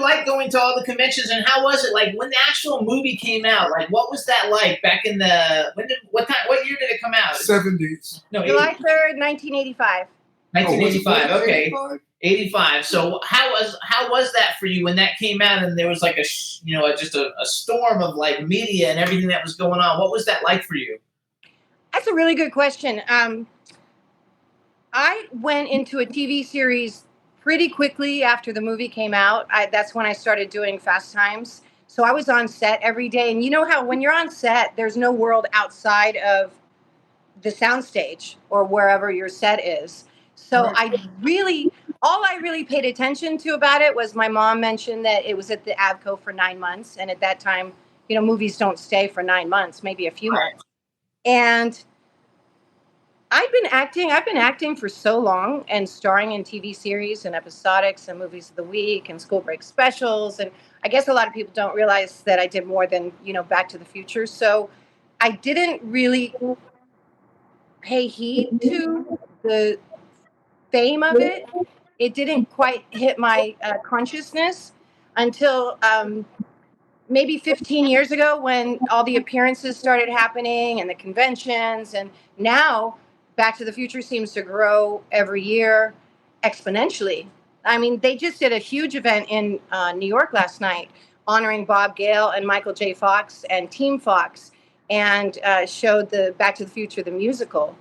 like going to all the conventions, and how was it when the actual movie came out? What was that like back in the what year did it come out? 70s. No, July 3rd, 1985. 1985. Okay, 85. So how was that for you when that came out and there was just a storm of media and everything that was going on? What was that like for you? That's a really good question. I went into a TV series pretty quickly after the movie came out. That's when I started doing Fast Times. So I was on set every day. And you know how when you're on set, there's no world outside of the soundstage or wherever your set is. So all I really paid attention to about it was my mom mentioned that it was at the Avco for 9 months. And at that time, movies don't stay for 9 months, maybe a few months. And I've been acting for so long and starring in TV series and episodics and movies of the week and school break specials. And I guess a lot of people don't realize that I did more than, Back to the Future. So I didn't really pay heed to the fame of it. It didn't quite hit my consciousness until maybe 15 years ago when all the appearances started happening and the conventions. And now Back to the Future seems to grow every year exponentially. I mean, they just did a huge event in New York last night honoring Bob Gale and Michael J. Fox and Team Fox, and showed the Back to the Future, the musical.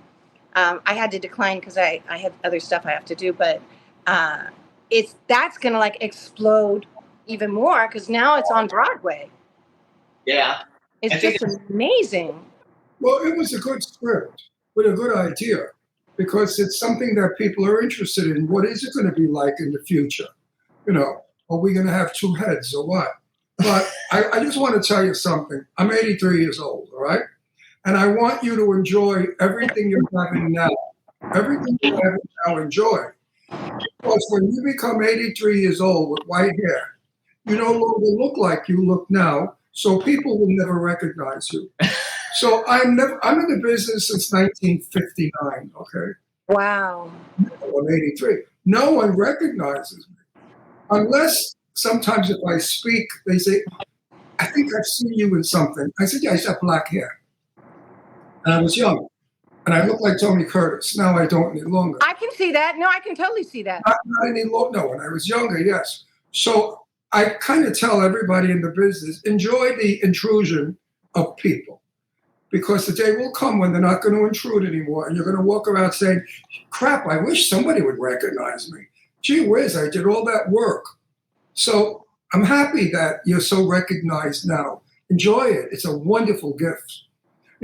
I had to decline because I had other stuff I have to do, but that's going to explode even more because now it's on Broadway. Yeah. It's just amazing. Well, it was a good script with a good idea because it's something that people are interested in. What is it going to be like in the future? Are we going to have two heads or what? But I just want to tell you something. I'm 83 years old, all right? And I want you to enjoy everything you're having now. Everything you're having now, enjoy. Because when you become 83 years old with white hair, you no longer look like you look now, so people will never recognize you. So I'm in the business since 1959, okay? Wow. I'm 83. No one recognizes me. Unless sometimes if I speak, they say, I think I've seen you in something. I said, yeah, I have black hair. And I was young. And I look like Tony Curtis. Now I don't any longer. I can see that. No, I can totally see that. Not any longer. No, when I was younger, yes. So I kind of tell everybody in the business, enjoy the intrusion of people. Because the day will come when they're not going to intrude anymore. And you're going to walk around saying, crap, I wish somebody would recognize me. Gee whiz, I did all that work. So I'm happy that you're so recognized now. Enjoy it. It's a wonderful gift.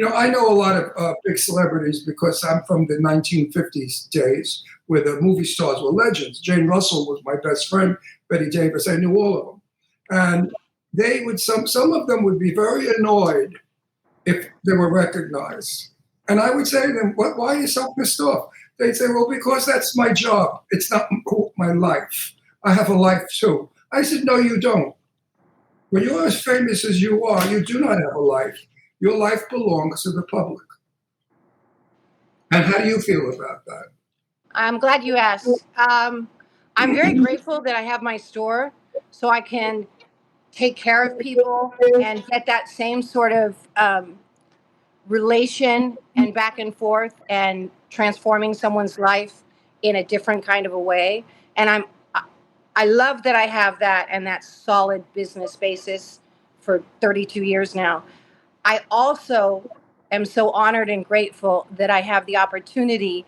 I know a lot of big celebrities because I'm from the 1950s days where the movie stars were legends. Jane Russell was my best friend. Betty Davis, I knew all of them. And they would, some of them would be very annoyed if they were recognized. And I would say to them, why are you so pissed off? They'd say, well, because that's my job. It's not my life. I have a life too. I said, no, you don't. When you're as famous as you are, you do not have a life. Your life belongs to the public. And how do you feel about that? I'm glad you asked. I'm very grateful that I have my store so I can take care of people and get that same sort of relation and back and forth and transforming someone's life in a different kind of a way. And I love that I have that and that solid business basis for 32 years now. I also am so honored and grateful that I have the opportunity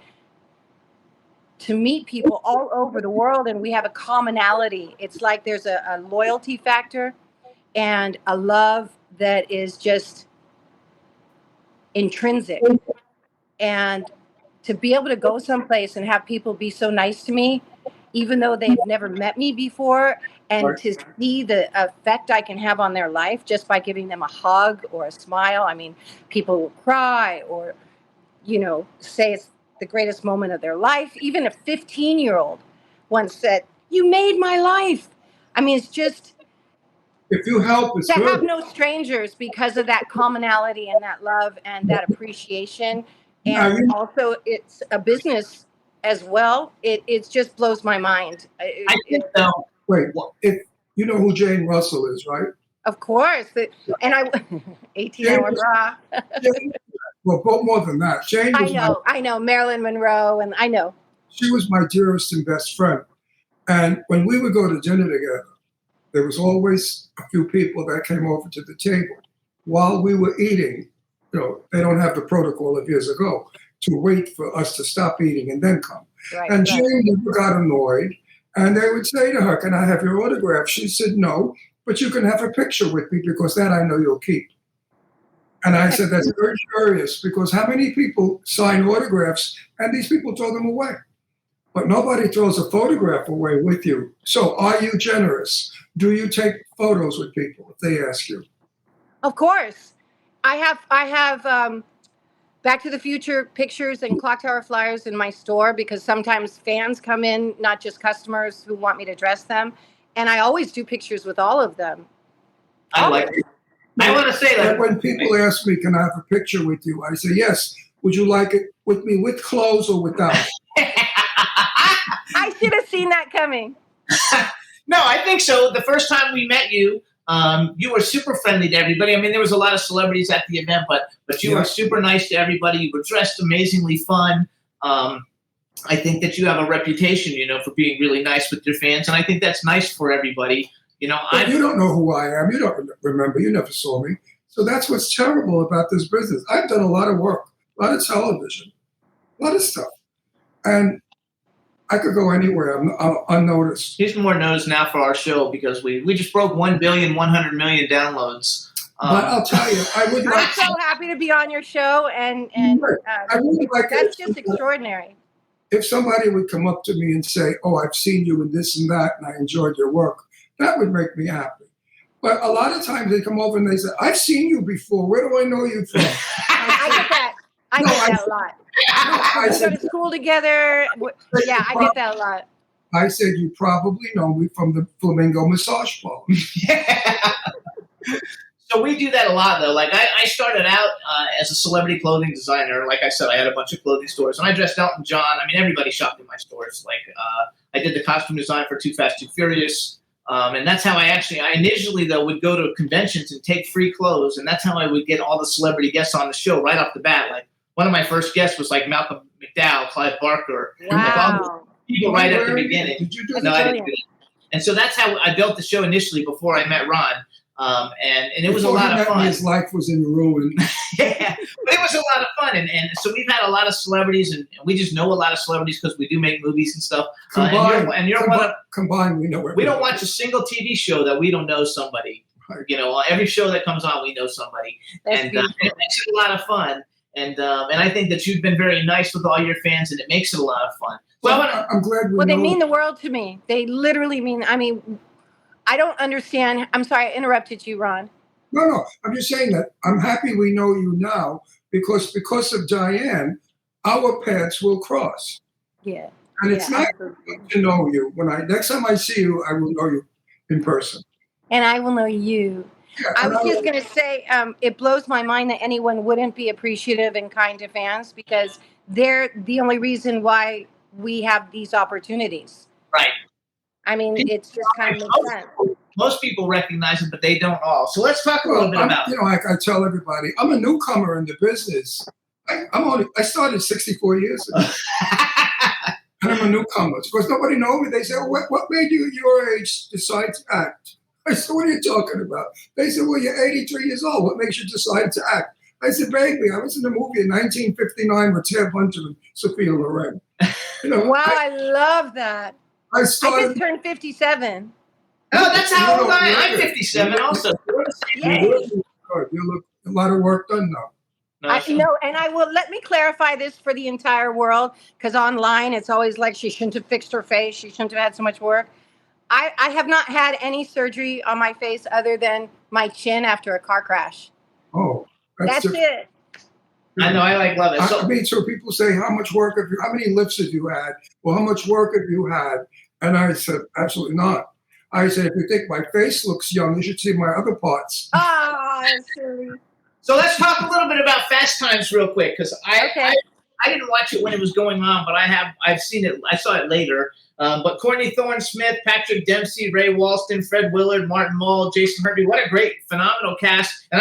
to meet people all over the world, and we have a commonality. It's like there's a loyalty factor and a love that is just intrinsic. And to be able to go someplace and have people be so nice to me, even though they've never met me before, and to see the effect I can have on their life just by giving them a hug or a smile. I mean, people will cry or, say it's the greatest moment of their life. Even a 15-year-old once said, you made my life. I mean, it's just, if you help, it's to good. have no strangers because of that commonality and that love and that appreciation. And also it's a business as well. It just blows my mind. I think so. Wait, if you know who Jane Russell is, right? Of course. And 18-hour bra. Well, but more than that. Jane was I know. Marilyn Monroe, and I know. She was my dearest and best friend. And when we would go to dinner together, there was always a few people that came over to the table. While we were eating, they don't have the protocol of years ago to wait for us to stop eating and then come. And Jane never got annoyed. And they would say to her, can I have your autograph? She said, no, but you can have a picture with me because that I know you'll keep. And I said, that's very curious because how many people sign autographs and these people throw them away? But nobody throws a photograph away with you. So are you generous? Do you take photos with people if they ask you? Of course. I have Back to the Future pictures and clock tower flyers in my store because sometimes fans come in, not just customers who want me to dress them. And I always do pictures with all of them. I like it. I want to say that when people ask me, can I have a picture with you? I say, yes. Would you like it with me with clothes or without? I should have seen that coming. No, I think so. The first time we met you, you were super friendly to everybody. I mean, there was a lot of celebrities at the event, but you were super nice to everybody. You were dressed amazingly fun. I think that you have a reputation, for being really nice with your fans, and I think that's nice for everybody. You don't know who I am. You don't remember. You never saw me. So that's what's terrible about this business. I've done a lot of work, a lot of television, a lot of stuff, and I could go anywhere. I'm unnoticed. He's more noticed now for our show because we just broke 1,100,000,000 downloads. But I'll tell you, I would like. I'm so happy to be on your show, and I would like that's just extraordinary. If somebody would come up to me and say, "Oh, I've seen you in this and that, and I enjoyed your work," that would make me happy. But a lot of times they come over and they say, "I've seen you before. Where do I know you from?" I get that. I get that a lot. I We go to school together. Yeah, I get that a lot. I said, you probably know me from the Flamingo Massage Parlor. Yeah. So we do that a lot, though. Like, I started out as a celebrity clothing designer. Like I said, I had a bunch of clothing stores. And I dressed Elton John. I mean, everybody shopped in my stores. Like, I did the costume design for Too Fast, Too Furious. And that's how I initially, though, would go to conventions and take free clothes. And that's how I would get all the celebrity guests on the show right off the bat. Like, one of my first guests was like Malcolm McDowell, Clive Barker. Wow. Like all the people right at the beginning. Did you do No, that? I didn't do that. And so that's how I built the show initially before I met Ron. And it was a lot of fun. His life was in ruin. Yeah, but it was a lot of fun. And so we've had a lot of celebrities, and we just know a lot of celebrities because we do make movies and stuff. Combined, we know we don't watch a single TV show that we don't know somebody. Right. Every show that comes on, we know somebody. That's and it makes it a lot of fun. And I think that you've been very nice with all your fans, and it makes it a lot of fun. Well, I'm glad we know. They mean the world to me. They literally mean, I don't understand. I'm sorry, I interrupted you, Ron. No. I'm just saying that I'm happy we know you now because of Diane, our paths will cross. Yeah. And it's not to know you. Next time I see you, I will know you in person. And I will know you. Yeah, I was just going to say, it blows my mind that anyone wouldn't be appreciative and kind to fans because they're the only reason why we have these opportunities. Right. I mean, it's just kind of makes sense. Most people recognize it, but they don't all. So let's talk a little bit about it. Like I tell everybody, I'm a newcomer in the business. I started 64 years ago. And I'm a newcomer. Because nobody knows me. They say, what made you at your age decide to act? I said, what are you talking about? They said, well, you're 83 years old. What makes you decide to act? I said, baby, I was in a movie in 1959 with Ted Bunter and Sophia Loren. Wow, I love that. I just turned 57. Oh, that's how old I am. I'm 57 also. You look a lot of work done now. And I will let me clarify this for the entire world because online it's always like she shouldn't have fixed her face. She shouldn't have had so much work. I have not had any surgery on my face other than my chin after a car crash. Oh, that's it. I know. I love it. So people say, how many lifts have you had? Well, how much work have you had? And I said, absolutely not. I said, if you think my face looks young, you should see my other parts. Oh, silly. So let's talk a little bit about Fast Times real quick because I didn't watch it when it was going on, but I've seen it. I saw it later. But Courtney Thorne-Smith, Patrick Dempsey, Ray Walston, Fred Willard, Martin Mull, Jason Hervey. What a great, phenomenal cast. And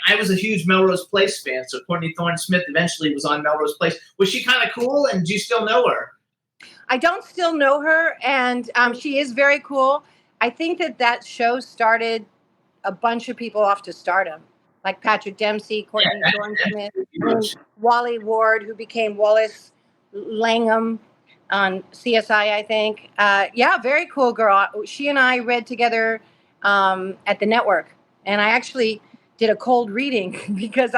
I was a huge Melrose Place fan, so Courtney Thorne-Smith eventually was on Melrose Place. Was she kind of cool, and do you still know her? I don't still know her, and she is very cool. I think that show started a bunch of people off to stardom, like Patrick Dempsey, Courtney Thorne-Smith, Wally Ward, who became Wallace Langham on CSI, I think. Very cool girl. She and I read together at the network. And I actually did a cold reading because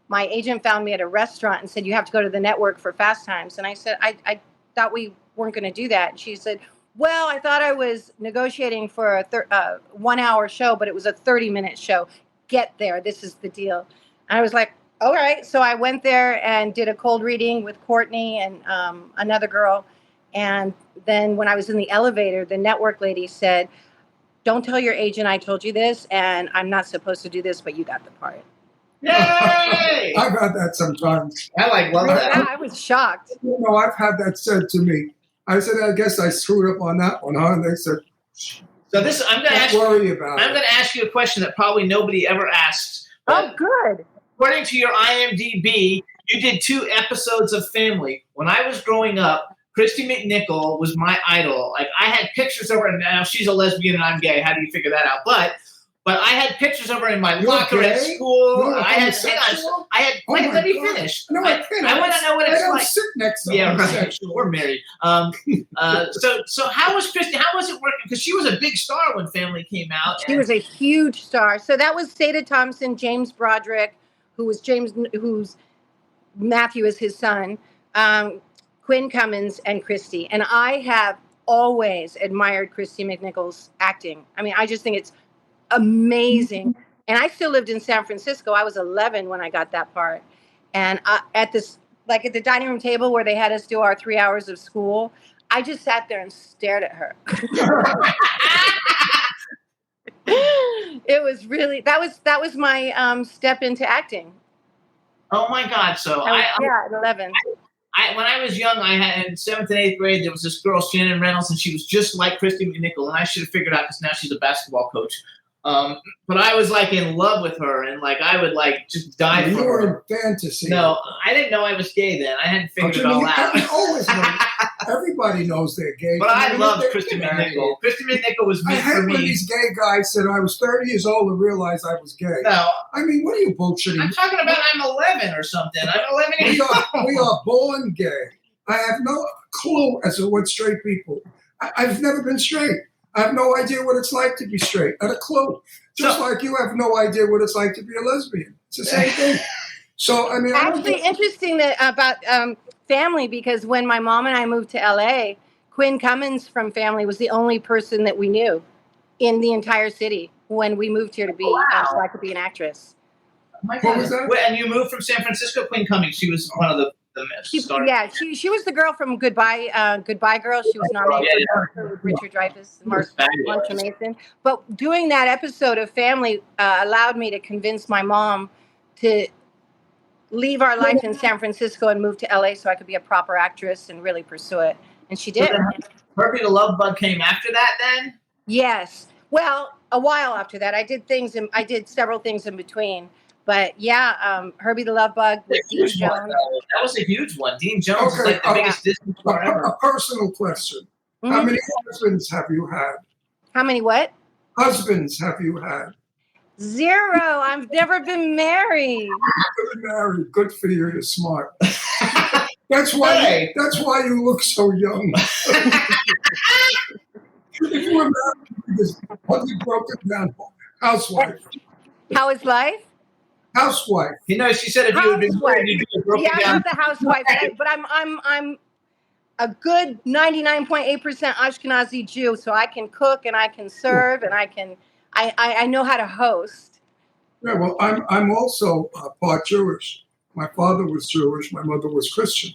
my agent found me at a restaurant and said, you have to go to the network for Fast Times. And I said, I thought we weren't going to do that. And she said, well, I thought I was negotiating for a 1 hour show, but it was a 30-minute show. Get there. This is the deal. And I was like, all right. So I went there and did a cold reading with Courtney and another girl. And then when I was in the elevator, the network lady said, don't tell your agent I told you this, and I'm not supposed to do this, but you got the part. Yay! I've had that sometimes. I love that. I was shocked. You know, I've had that said to me. I said, I guess I screwed up on that one, huh? And they said, So this, I'm going to ask. don't worry about I'm it. going to ask you a question that probably nobody ever asks. Oh, good. According to your IMDb, you did 2 episodes of Family. When I was growing up, Christy McNichol was my idol. Like, I had pictures of her, and now she's a lesbian and I'm gay. How do you figure that out? But I had pictures of her in my You're locker at gay? school. You're I had homosexual? wait, my let me God. finish. No, I can't. I want to know what I it's don't like. sit next to Yeah, right. homosexual. We're married. So how was Christy? How was it working? Because she was a big star when Family came out. She was a huge star. So that was Seda Thompson, James Broderick, who's Matthew is his son, Quinn Cummins, and Christy. And I have always admired Christy McNichol's acting. I mean, I just think it's amazing. And I still lived in San Francisco. I was 11 when I got that part. And at the dining room table where they had us do our 3 hours of school, I just sat there and stared at her. It was really, that was my step into acting. Oh my God! So at 11. when I was young, I had in 7th and 8th grade, there was this girl, Shannon Reynolds, and she was just like Christy McNichol, and I should have figured out because now she's a basketball coach. But I was like in love with her, and like I would like just die You for were her. in fantasy. No, I didn't know I was gay then. I hadn't figured it all out. Always know. Everybody knows they're gay. But I loved They're Christy gay. McNichol. Christy McNichol was I meant hate for when me. these gay guys said I was 30 years old and realized I was gay. No, I mean, what are you bullshitting? I'm talking about I'm 11 or something. I'm 11 years old. We are born gay. I have no clue as to what straight people. I've never been straight. I have no idea what it's like to be straight. Not a clue. Just like you have no idea what it's like to be a lesbian. It's the same thing. So, I mean, Actually, interesting that about Family, because when my mom and I moved to LA, Quinn Cummins from Family was the only person that we knew in the entire city when we moved here to be so I could be an actress. Oh my What God. was that? Wait, and you moved from San Francisco, Quinn Cummings. She was one of the stars. She was the girl from Goodbye Girl. She was nominated for with Richard Dreyfuss and Marsha Mason. But doing that episode of Family allowed me to convince my mom to leave our life in San Francisco and move to LA so I could be a proper actress and really pursue it. And she did. Herbie the Love Bug came after that then? Yes. Well, a while after that, I did several things in between. But yeah, Herbie the Love Bug with Dean Jones. That was a huge one. Dean Jones is like the biggest Disney star ever. A personal question. Mm-hmm. How many husbands have you had? How many what? Husbands have you had? 0. I've never been married. Good married. Good for you. You're smart. That's why you look so young. If you were married, this ugly broken down housewife. How is life? Housewife. You know, she said if you had been married, you'd be a broken Yeah, I'm down. not the housewife, but I'm a good 99.8% Ashkenazi Jew, so I can cook and I can serve and I know how to host. Yeah, well, I'm also part Jewish. My father was Jewish. My mother was Christian.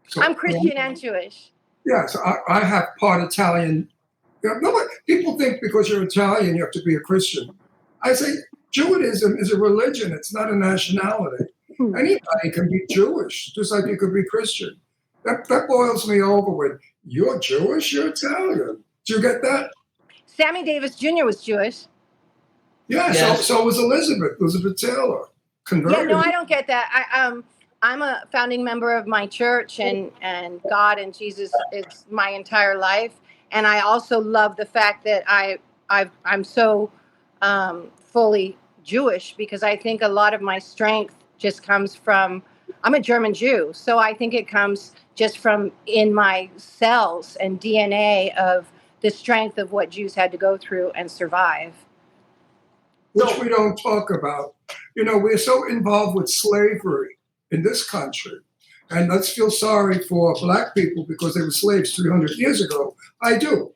So, I'm Christian and Jewish. Yes, I have part Italian. People think because you're Italian you have to be a Christian. I say Judaism is a religion. It's not a nationality. Anybody can be Jewish, just like you could be Christian. That boils me over with, you're Jewish, you're Italian. Do you get that? Sammy Davis Jr. was Jewish. Yeah, Yes. so was Elizabeth Taylor. Converted. Yeah, no, I don't get that. I'm a founding member of my church, and God and Jesus is my entire life. And I also love the fact that I'm so fully Jewish, because I think a lot of my strength just comes from, I'm a German Jew, so I think it comes just from in my cells and DNA of the strength of what Jews had to go through and survive. Which we don't talk about. You know, we're so involved with slavery in this country. And let's feel sorry for black people because they were slaves 300 years ago. I do.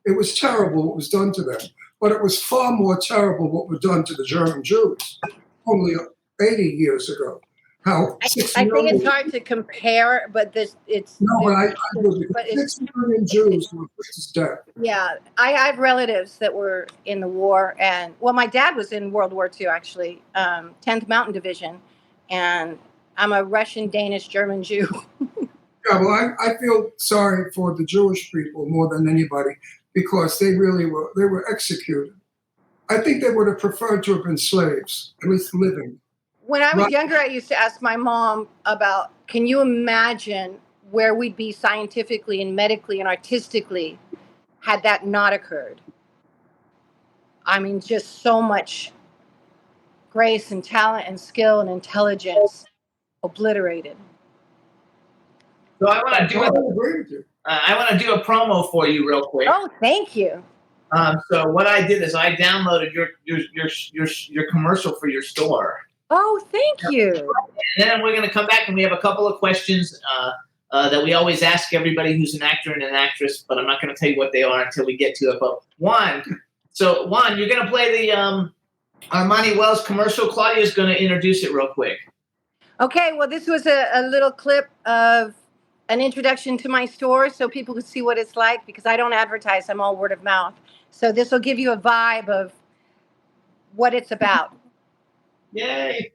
It was terrible what was done to them. But it was far more terrible what was done to the German Jews only 80 years ago. How I think it's hard to compare, but it's no, but I do, because 6 million Jews were put to death. Yeah, I have relatives that were in the war, and well, my dad was in World War II actually, 10th Mountain Division, and I'm a Russian, Danish, German Jew. Yeah, well, I feel sorry for the Jewish people more than anybody because they were executed. I think they would have preferred to have been slaves, at least living. When I was younger, I used to ask my mom about, can you imagine where we'd be scientifically and medically and artistically had that not occurred? I mean, just so much grace and talent and skill and intelligence obliterated. So I want to do a promo for you real quick. Oh, thank you. So what I did is I downloaded your commercial for your store. Oh, thank you. And then we're going to come back and we have a couple of questions that we always ask everybody who's an actor and an actress, but I'm not going to tell you what they are until we get to it. But Juan, you're going to play the Manny Wells commercial. Claudia is going to introduce it real quick. Okay, well, this was a little clip of an introduction to my store so people could see what it's like because I don't advertise. I'm all word of mouth. So this will give you a vibe of what it's about. Yay.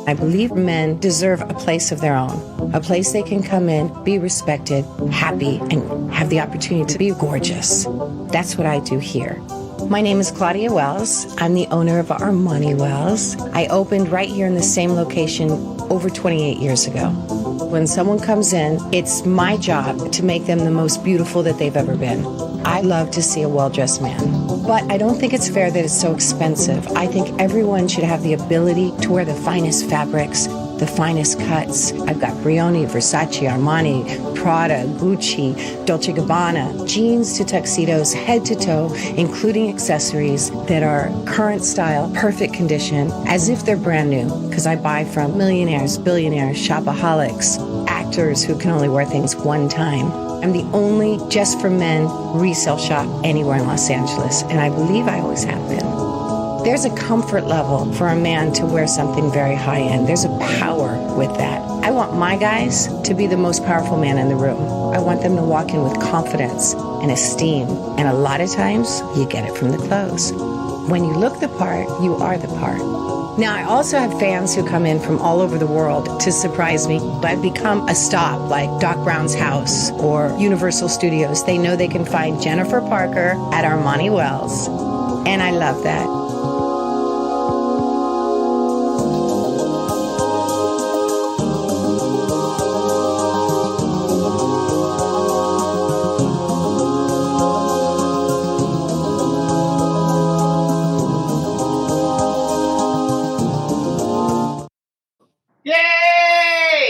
I believe men deserve a place of their own, a place they can come in, be respected, happy, and have the opportunity to be gorgeous. That's what I do here. My name is Claudia Wells. I'm the owner of Manny Wells. I opened right here in the same location over 28 years ago. When someone comes in, it's my job to make them the most beautiful that they've ever been. I love to see a well-dressed man. But I don't think it's fair that it's so expensive. I think everyone should have the ability to wear the finest fabrics, the finest cuts. I've got Brioni, Versace, Armani, Prada, Gucci, Dolce & Gabbana, jeans to tuxedos, head to toe, including accessories that are current style, perfect condition, as if they're brand new, because I buy from millionaires, billionaires, shopaholics, actors who can only wear things one time. I'm the only just for men resale shop anywhere in Los Angeles, and I believe I always have been. There's a comfort level for a man to wear something very high end. There's a power with that. I want my guys to be the most powerful man in the room. I want them to walk in with confidence and esteem. And a lot of times, you get it from the clothes. When you look the part, you are the part. Now, I also have fans who come in from all over the world to surprise me. I've become a stop like Doc Brown's house or Universal Studios. They know they can find Jennifer Parker at Manny Wells. And I love that.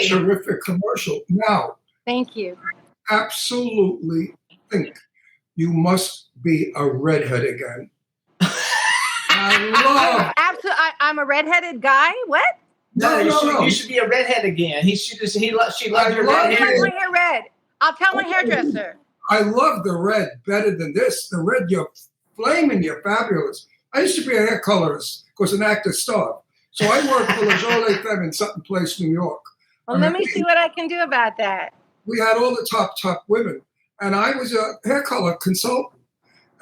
Terrific commercial. Now, thank you. Absolutely think you must be a redhead again. I'm a redheaded guy. What? No, you should be a redhead again. She loves your red hair. My hair red. I'll tell my hairdresser. I love the red better than this. The red, you're flaming. You're fabulous. I used to be a hair colorist because an actor starved. So I worked for La Jolie Femme in Sutton Place, New York. Well, let me see what I can do about that. We had all the top women. And I was a hair color consultant.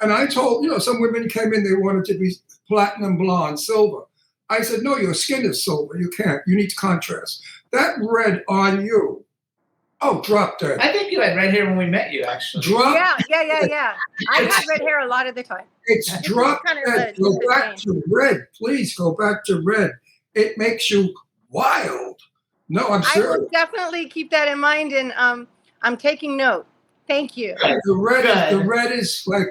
And I told, some women came in, they wanted to be platinum blonde, silver. I said, no, your skin is silver. You can't. You need contrast. That red on you. Oh, drop dead. I think you had red hair when we met you, actually. Yeah. I have red hair a lot of the time. It's drop dead. Go back to red. Please go back to red. It makes you wild. No, I'm serious. I will definitely keep that in mind, and I'm taking note. Thank you. The red is like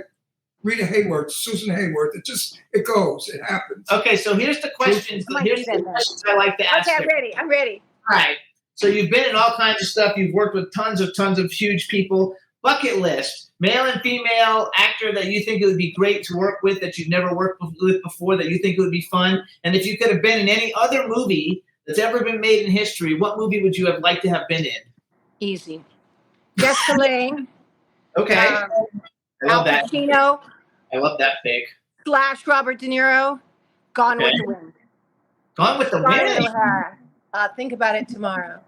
Rita Hayworth, Susan Hayworth. It goes. It happens. Okay, so here's the questions. Here's the questions I like to ask. Okay, I'm ready. All right. So you've been in all kinds of stuff. You've worked with tons of huge people. Bucket list, male and female actor that you think it would be great to work with that you've never worked with before that you think it would be fun. And if you could have been in any other movie that's ever been made in history, what movie would you have liked to have been in? Easy. Jess Lane. Okay. I love that. Al Pacino. I love that pick. / Robert De Niro. Gone with the Wind. Gone with the Wind. Think about it tomorrow.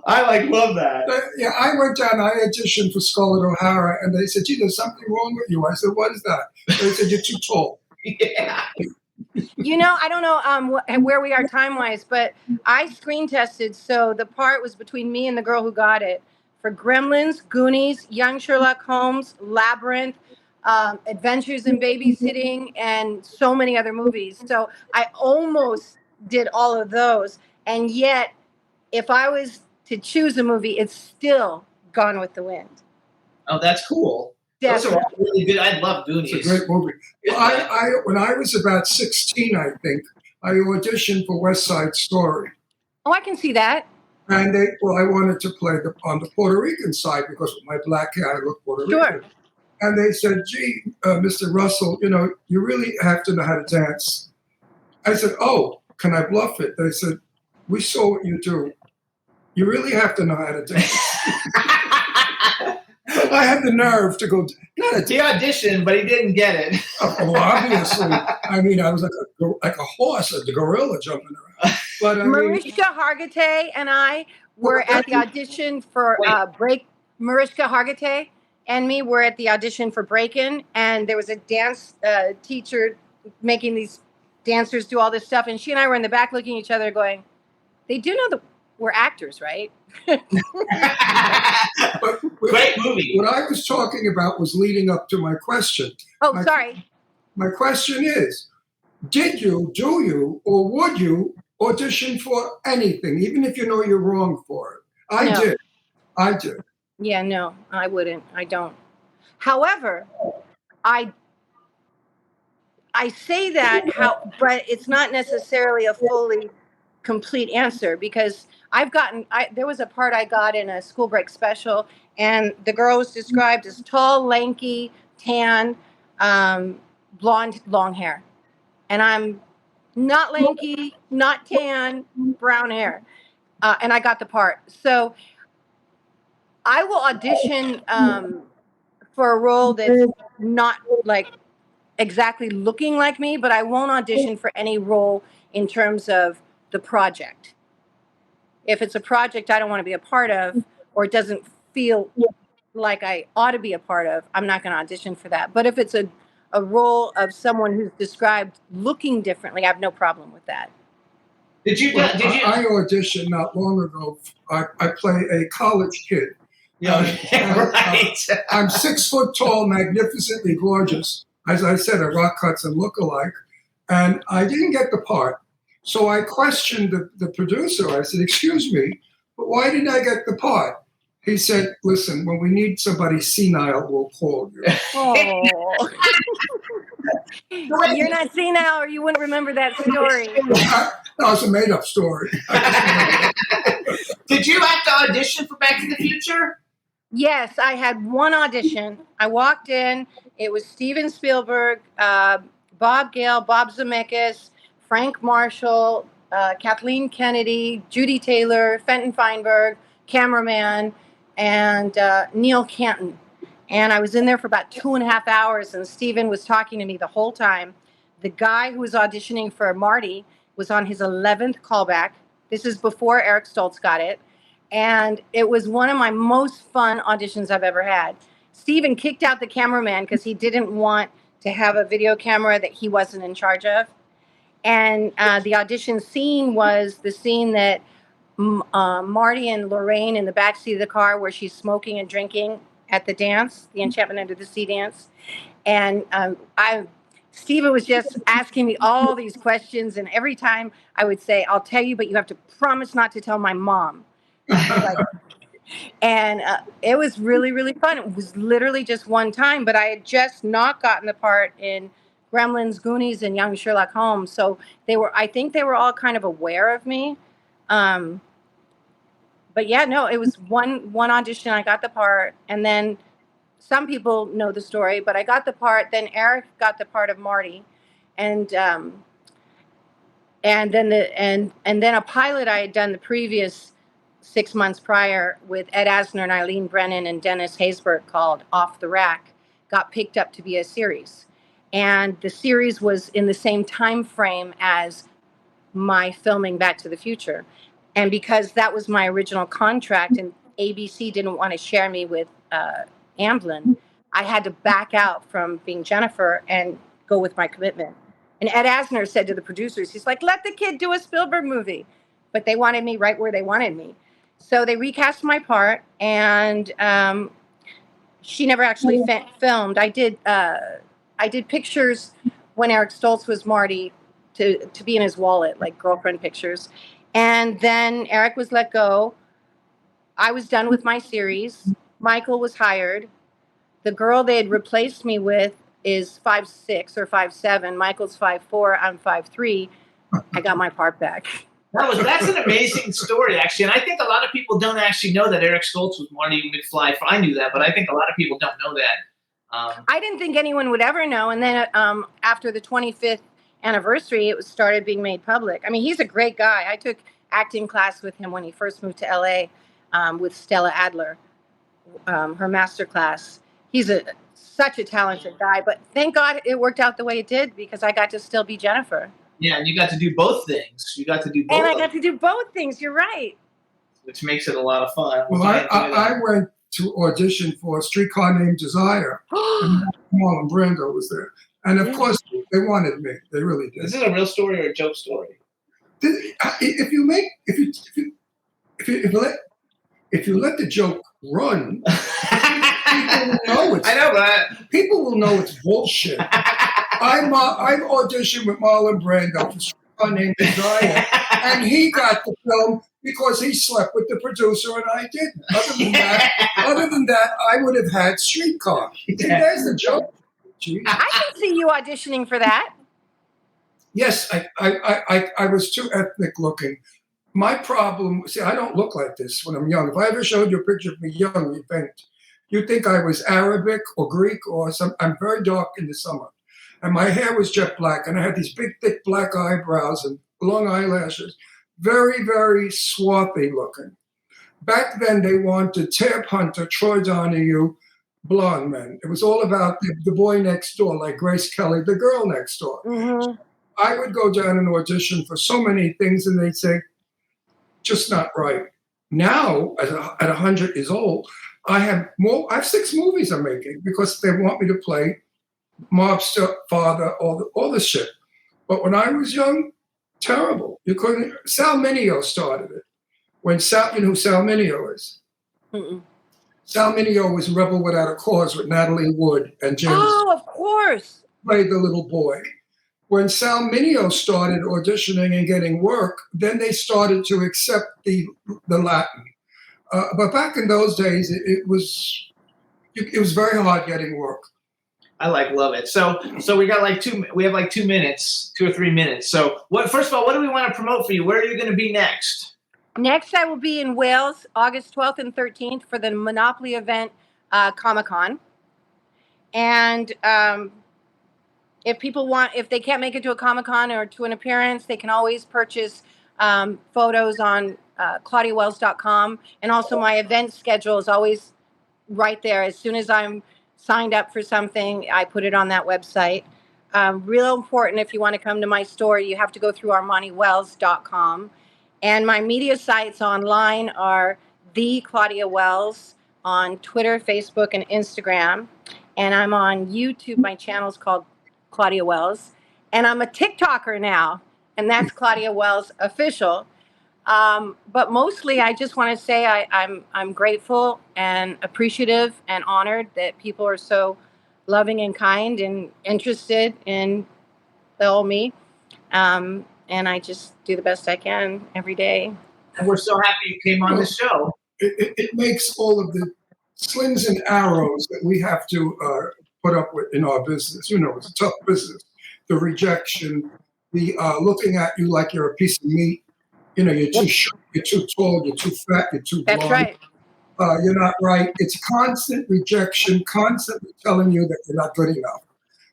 I love that. Yeah, I went down. I auditioned for Scarlett O'Hara, and they said, "Gee, there's something wrong with you." I said, "What is that?" They said, "You're too tall." Yeah. I don't know where we are time-wise, but I screen tested, so the part was between me and the girl who got it for Gremlins, Goonies, Young Sherlock Holmes, Labyrinth, Adventures in Babysitting, and so many other movies. So I almost did all of those, and yet if I was to choose a movie, it's still Gone with the Wind. Oh, that's cool. Those are really good. I love Goonies. It's a great movie. When I was about 16, I think, I auditioned for West Side Story. Oh, I can see that. And I wanted to play on the Puerto Rican side because with my black hair, I look Puerto Rican. And they said, "Gee, Mr. Russell, you really have to know how to dance." I said, "Oh, can I bluff it?" They said, "We saw what you do. You really have to know how to dance." I had the nerve to go. He auditioned, but he didn't get it. Well, obviously. I mean, I was like a horse, a gorilla jumping around. But Mariska Hargitay and I were at the audition for Break. Mariska Hargitay and me were at the audition for Break-In, and there was a dance teacher making these dancers do all this stuff, and she and I were in the back looking at each other going, "They do know that we're actors, right?" Great movie. What I was talking about was leading up to my question. Oh, sorry. My question is, do you, or would you audition for anything, even if you know you're wrong for it? I did. Yeah, no, I wouldn't. I don't. However, I say that, but it's not necessarily a fully complete answer because there was a part I got in a school break special, and the girl was described as tall, lanky, tan, blonde, long hair. And I'm not lanky, not tan, brown hair. And I got the part. So I will audition for a role that's not like exactly looking like me, but I won't audition for any role in terms of the project. If it's a project I don't want to be a part of, or it doesn't feel like I ought to be a part of, I'm not going to audition for that. But if it's a role of someone who's described looking differently, I have no problem with that. I auditioned not long ago. I play a college kid. Right. I'm 6 foot tall, magnificently gorgeous. As I said, a Rock Hudson lookalike. And I didn't get the part. So I questioned the producer. I said, "Excuse me, but why didn't I get the part?" He said, "Listen, when we need somebody senile, we'll call you." Oh. You're not senile, or you wouldn't remember that story. No, it's a made-up story. Did you have to audition for Back to the Future? Yes, I had one audition. I walked in. It was Steven Spielberg, Bob Gale, Bob Zemeckis, Frank Marshall, Kathleen Kennedy, Judy Taylor, Fenton Feinberg, cameraman, and Neil Canton. And I was in there for about 2.5 hours, and Steven was talking to me the whole time. The guy who was auditioning for Marty was on his 11th callback. This is before Eric Stoltz got it. And it was one of my most fun auditions I've ever had. Steven kicked out the cameraman because he didn't want to have a video camera that he wasn't in charge of. And the audition scene was the scene that Marty and Lorraine in the backseat of the car where she's smoking and drinking at the dance, the Enchantment Under the Sea dance. And Steven was just asking me all these questions. And every time I would say, "I'll tell you, but you have to promise not to tell my mom." Like, And it was really, really fun. It was literally just one time, but I had just not gotten the part in Gremlins, Goonies, and Young Sherlock Holmes. So I think they were all kind of aware of me. But yeah, no, it was one audition. I got the part, and then some people know the story, but I got the part. Then Eric got the part of Marty, and then a pilot I had done the previous 6 months prior with Ed Asner and Eileen Brennan and Dennis Haysbert called Off the Rack got picked up to be a series. And the series was in the same time frame as my filming Back to the Future. And because that was my original contract and ABC didn't want to share me with Amblin, I had to back out from being Jennifer and go with my commitment. And Ed Asner said to the producers, he's like, let the kid do a Spielberg movie. But they wanted me right where they wanted me. So they recast my part, and she never actually filmed. I did pictures when Eric Stoltz was Marty to be in his wallet, like girlfriend pictures. And then Eric was let go. I was done with my series. Michael was hired. The girl they had replaced me with is 5'6" or 5'7". Michael's 5'4". I'm 5'3". I got my part back. That's an amazing story, actually. And I think a lot of people don't actually know that Eric Stoltz was Marty McFly. I knew that, but I think a lot of people don't know that. I didn't think anyone would ever know. And then after the 25th anniversary, it started being made public. I mean, he's a great guy. I took acting class with him when he first moved to LA with Stella Adler, her master class. He's such a talented guy. But thank God it worked out the way it did because I got to still be Jennifer. Yeah, and you got to do both things. You got to do both. And I got to do both things. You're right. Which makes it a lot of fun. Well, I went to audition for a Streetcar Named Desire. And Marlon Brando was there. And of course, they wanted me. They really did. Is this a real story or a joke story? If you let the joke run, people will know it's bullshit. I've auditioned with Marlon Brando for Streetcar Named Desire, and he got the film because he slept with the producer and I didn't. Other than that, I would have had Streetcar. See, there's the joke. Jeez. I can see you auditioning for that. Yes, I was too ethnic looking. My problem, see, I don't look like this when I'm young. If I ever showed you a picture of me young, you'd think I was Arabic or Greek or some. I'm very dark in the summer. And my hair was jet black, and I had these big, thick black eyebrows and long eyelashes. Very, very swarthy looking. Back then, they wanted Tab Hunter, Troy Donahue, blonde men. It was all about the boy next door, like Grace Kelly, the girl next door. Mm-hmm. I would go down and audition for so many things, and they'd say, just not right. Now, at 100 years old, I have 6 movies I'm making because they want me to play mobster, father, all the shit. But when I was young, terrible. You couldn't. Sal Mineo started it. When you know who Sal Mineo is? Mm-mm. Sal Mineo was Rebel Without a Cause with Natalie Wood and James. Oh, of course. Played the little boy. When Sal Mineo started auditioning and getting work, then they started to accept the Latin. But back in those days, it was very hard getting work. I love it. So we got we have 2 minutes, 2 or 3 minutes. So first of all, what do we want to promote for you? Where are you going to be next? Next, I will be in Wales, August 12th and 13th for the Monopoly event, Comic-Con. And if they can't make it to a Comic-Con or to an appearance, they can always purchase photos on ClaudiaWells.com. And also my event schedule is always right there. As soon as I'm signed up for something, I put it on that website. Real important, if you want to come to my store, you have to go through ArmaniWells.com. And my media sites online are The Claudia Wells on Twitter, Facebook, and Instagram. And I'm on YouTube. My channel's called Claudia Wells. And I'm a TikToker now, and that's Claudia Wells Official. But mostly, I just want to say I'm grateful and appreciative and honored that people are so loving and kind and interested in the old me. And I just do the best I can every day. And we're so happy you came on the show. it makes all of the slings and arrows that we have to put up with in our business. You know, it's a tough business. The rejection, the looking at you like you're a piece of meat. You know, you're too short, you're too tall, you're too fat, you're too blonde. That's right. You're not right. It's constant rejection, constantly telling you that you're not good enough.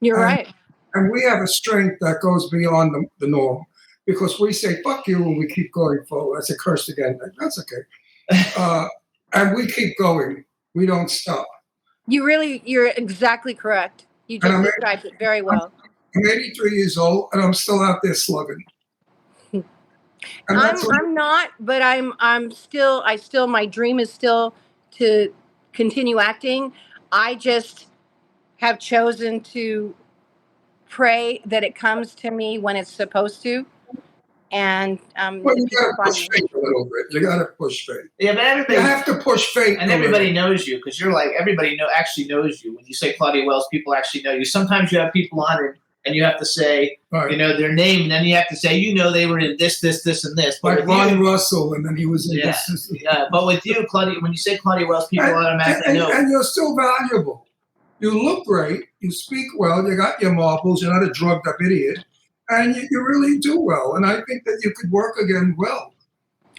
You're right. And we have a strength that goes beyond the norm because we say, fuck you, and we keep going forward. I said, cursed again. That's okay. And we keep going. We don't stop. You're exactly correct. You just described it very well. I'm 83 years old, and I'm still out there slugging. I'm not, but I'm still, my dream is still to continue acting. I just have chosen to pray that it comes to me when it's supposed to. And well, you gotta push fate a little bit. You gotta push fate. Yeah, but everybody, you have to push fate, and everybody knows you because you're like everybody actually knows you. When you say Claudia Wells, people actually know you. Sometimes you have people on it, and you have to say, you know, their name, and then you have to say, you know, they were in this, and this. But like Ron Russell, and then he was in this. Yeah, but with you, Claudia, when you say Claudia Wells, people automatically know. And you're still valuable. You look great. You speak well. You got your marbles. You're not a drugged up idiot. And you really do well. And I think that you could work again well.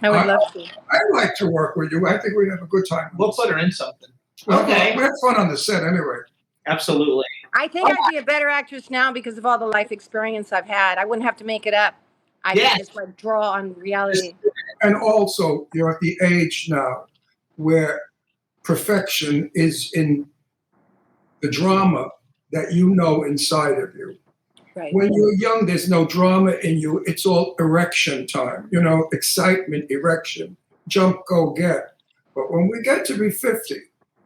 I would love to. I'd like to work with you. I think we'd have a good time. We'll put her in something. Okay. We had fun on the set anyway. Absolutely. I think I'd be a better actress now because of all the life experience I've had. I wouldn't have to make it up. I could just like draw on reality. And also, you're at the age now where perfection is in the drama that you know inside of you. Right. When you're young, there's no drama in you. It's all erection time, you know, excitement, erection, jump, go, get. But when we get to be 50,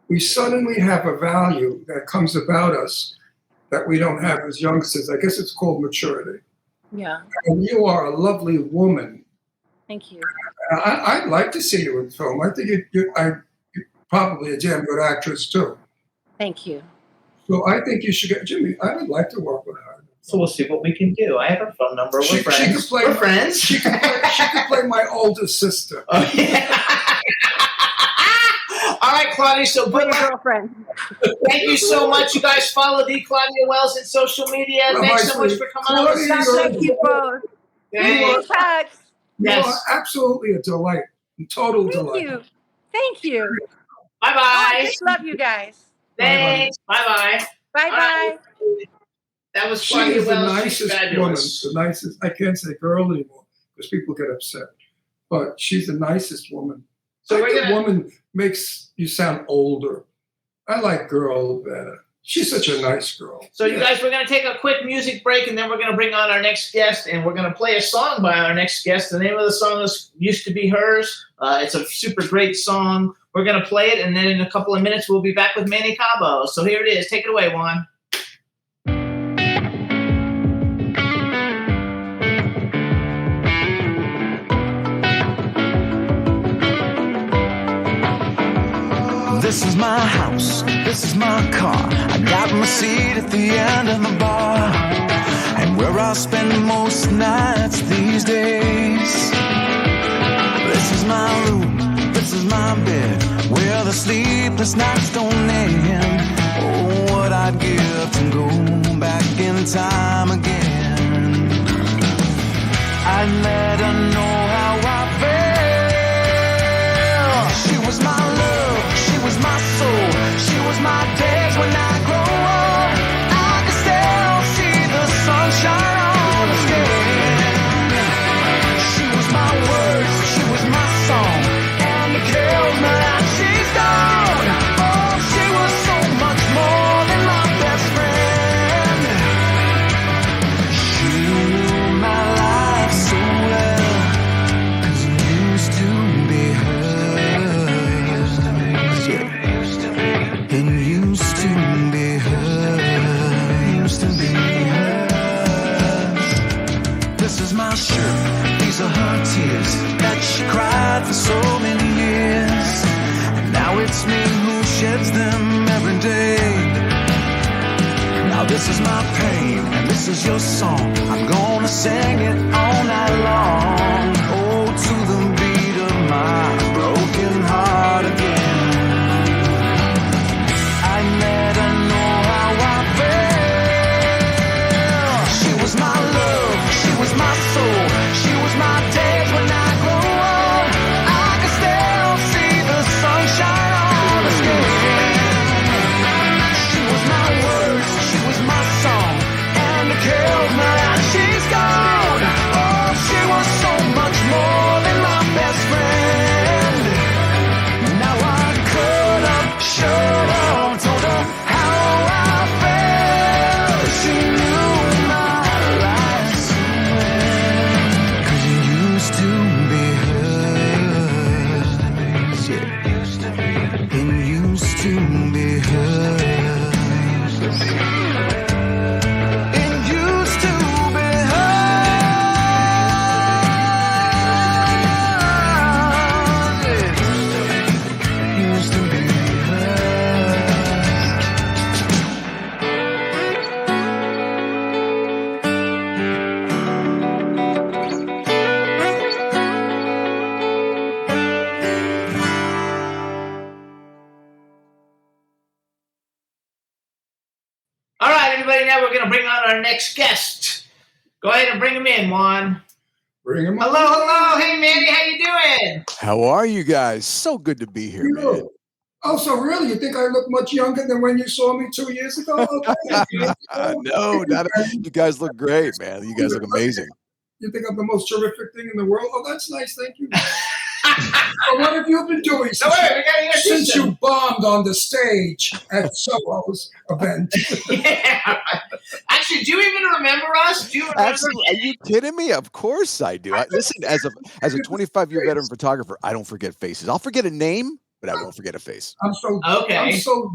we suddenly have a value that comes about us that we don't have as youngsters. I guess it's called maturity. Yeah. And you are a lovely woman. Thank you. I'd like to see you in film. I think you're probably a damn good actress, too. Thank you. So I think you should get Jimmy. I would like to work with her. So we'll see what we can do. I have her phone number. We're friends. We're friends. She could play my older sister. Oh, yeah. All right, Claudia. So good girlfriend. Thank you so much. You guys follow the Claudia Wells in social media. Thanks so much for coming on. Thank you both. Thanks. You are absolutely a delight. A total delight. Thank you. Bye-bye. I just love you guys. Thanks. Bye-bye. Bye-bye. That was She Claudia is the Wells. nicest woman. The nicest. I can't say girl anymore because people get upset. But she's the nicest woman. So woman makes you sound older. I like girl better. She's such a nice girl. So you guys, we're going to take a quick music break, and then we're going to bring on our next guest, and we're going to play a song by our next guest. The name of the song is Used to Be Hers. It's a super great song. We're going to play it, and then in a couple of minutes, we'll be back with Manny Cabo. So here it is. Take it away, Juan. This is my house, this is my car. I got my seat at the end of the bar, and where I spend most nights these days. This is my room, this is my bed, where the sleepless nights don't end. Oh, what I'd give to go back in time again. I'd let her know how I felt. She was my love, she was my soul, she was my days when I grow old. I can still see the sunshine on her skin. She was my words, she was my song, and it kills me that she's gone. Oh, she was so much more than my best friend. She knew my life so well, 'cause it used to be hers. Yeah. It used to be hers. Used to be hers. This is my shirt, these are her tears that she cried for so many years. And now it's me who sheds them every day. Now this is my pain, and this is your song. I'm gonna sing it all night long. Oh, to the beat of my broken heart soul. She was my days when I grew old. I can still see the sunshine on the skin. She was my words, she was my song, and it kills me that she's gone. Oh, she was so much more than my best friend. Now I could have, should have told her how I felt. She knew my life so well. 'Cause it used to be hers. Yeah. It used to be hers. It used to be hers. It used to be All right, everybody. Now we're going to bring on our next guest. Go ahead and bring him in, Juan. Bring him on. Hello. Hey, Manny. How you doing? How are you guys? So good to be here, man. You. Oh, so really? You think I look much younger than when you saw me 2 years ago? Okay. No, you guys look great, man. You guys look amazing. You think I'm the most terrific thing in the world? Oh, that's nice. Thank you. Well, what have you been doing since you bombed on the stage at Soho's event? Yeah. Actually, do you even remember us? Do you remember? Absolutely. Are you kidding me? Of course I do. Listen, as a 25-year veteran photographer, I don't forget faces. I'll forget a name, but I won't forget a face. I'm so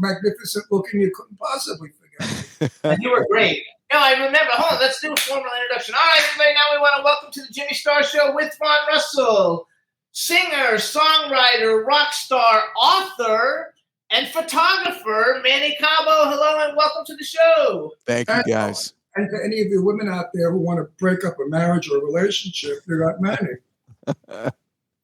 magnificent looking you couldn't possibly forget. You were great. No, I remember. Hold on, let's do a formal introduction. All right, everybody, now we want to welcome to the Jimmy Star Show with Ron Russell, singer, songwriter, rock star, author, and photographer, Manny Cabo. Hello and welcome to the show. Thank you, guys. And to any of you women out there who want to break up a marriage or a relationship, you got Manny.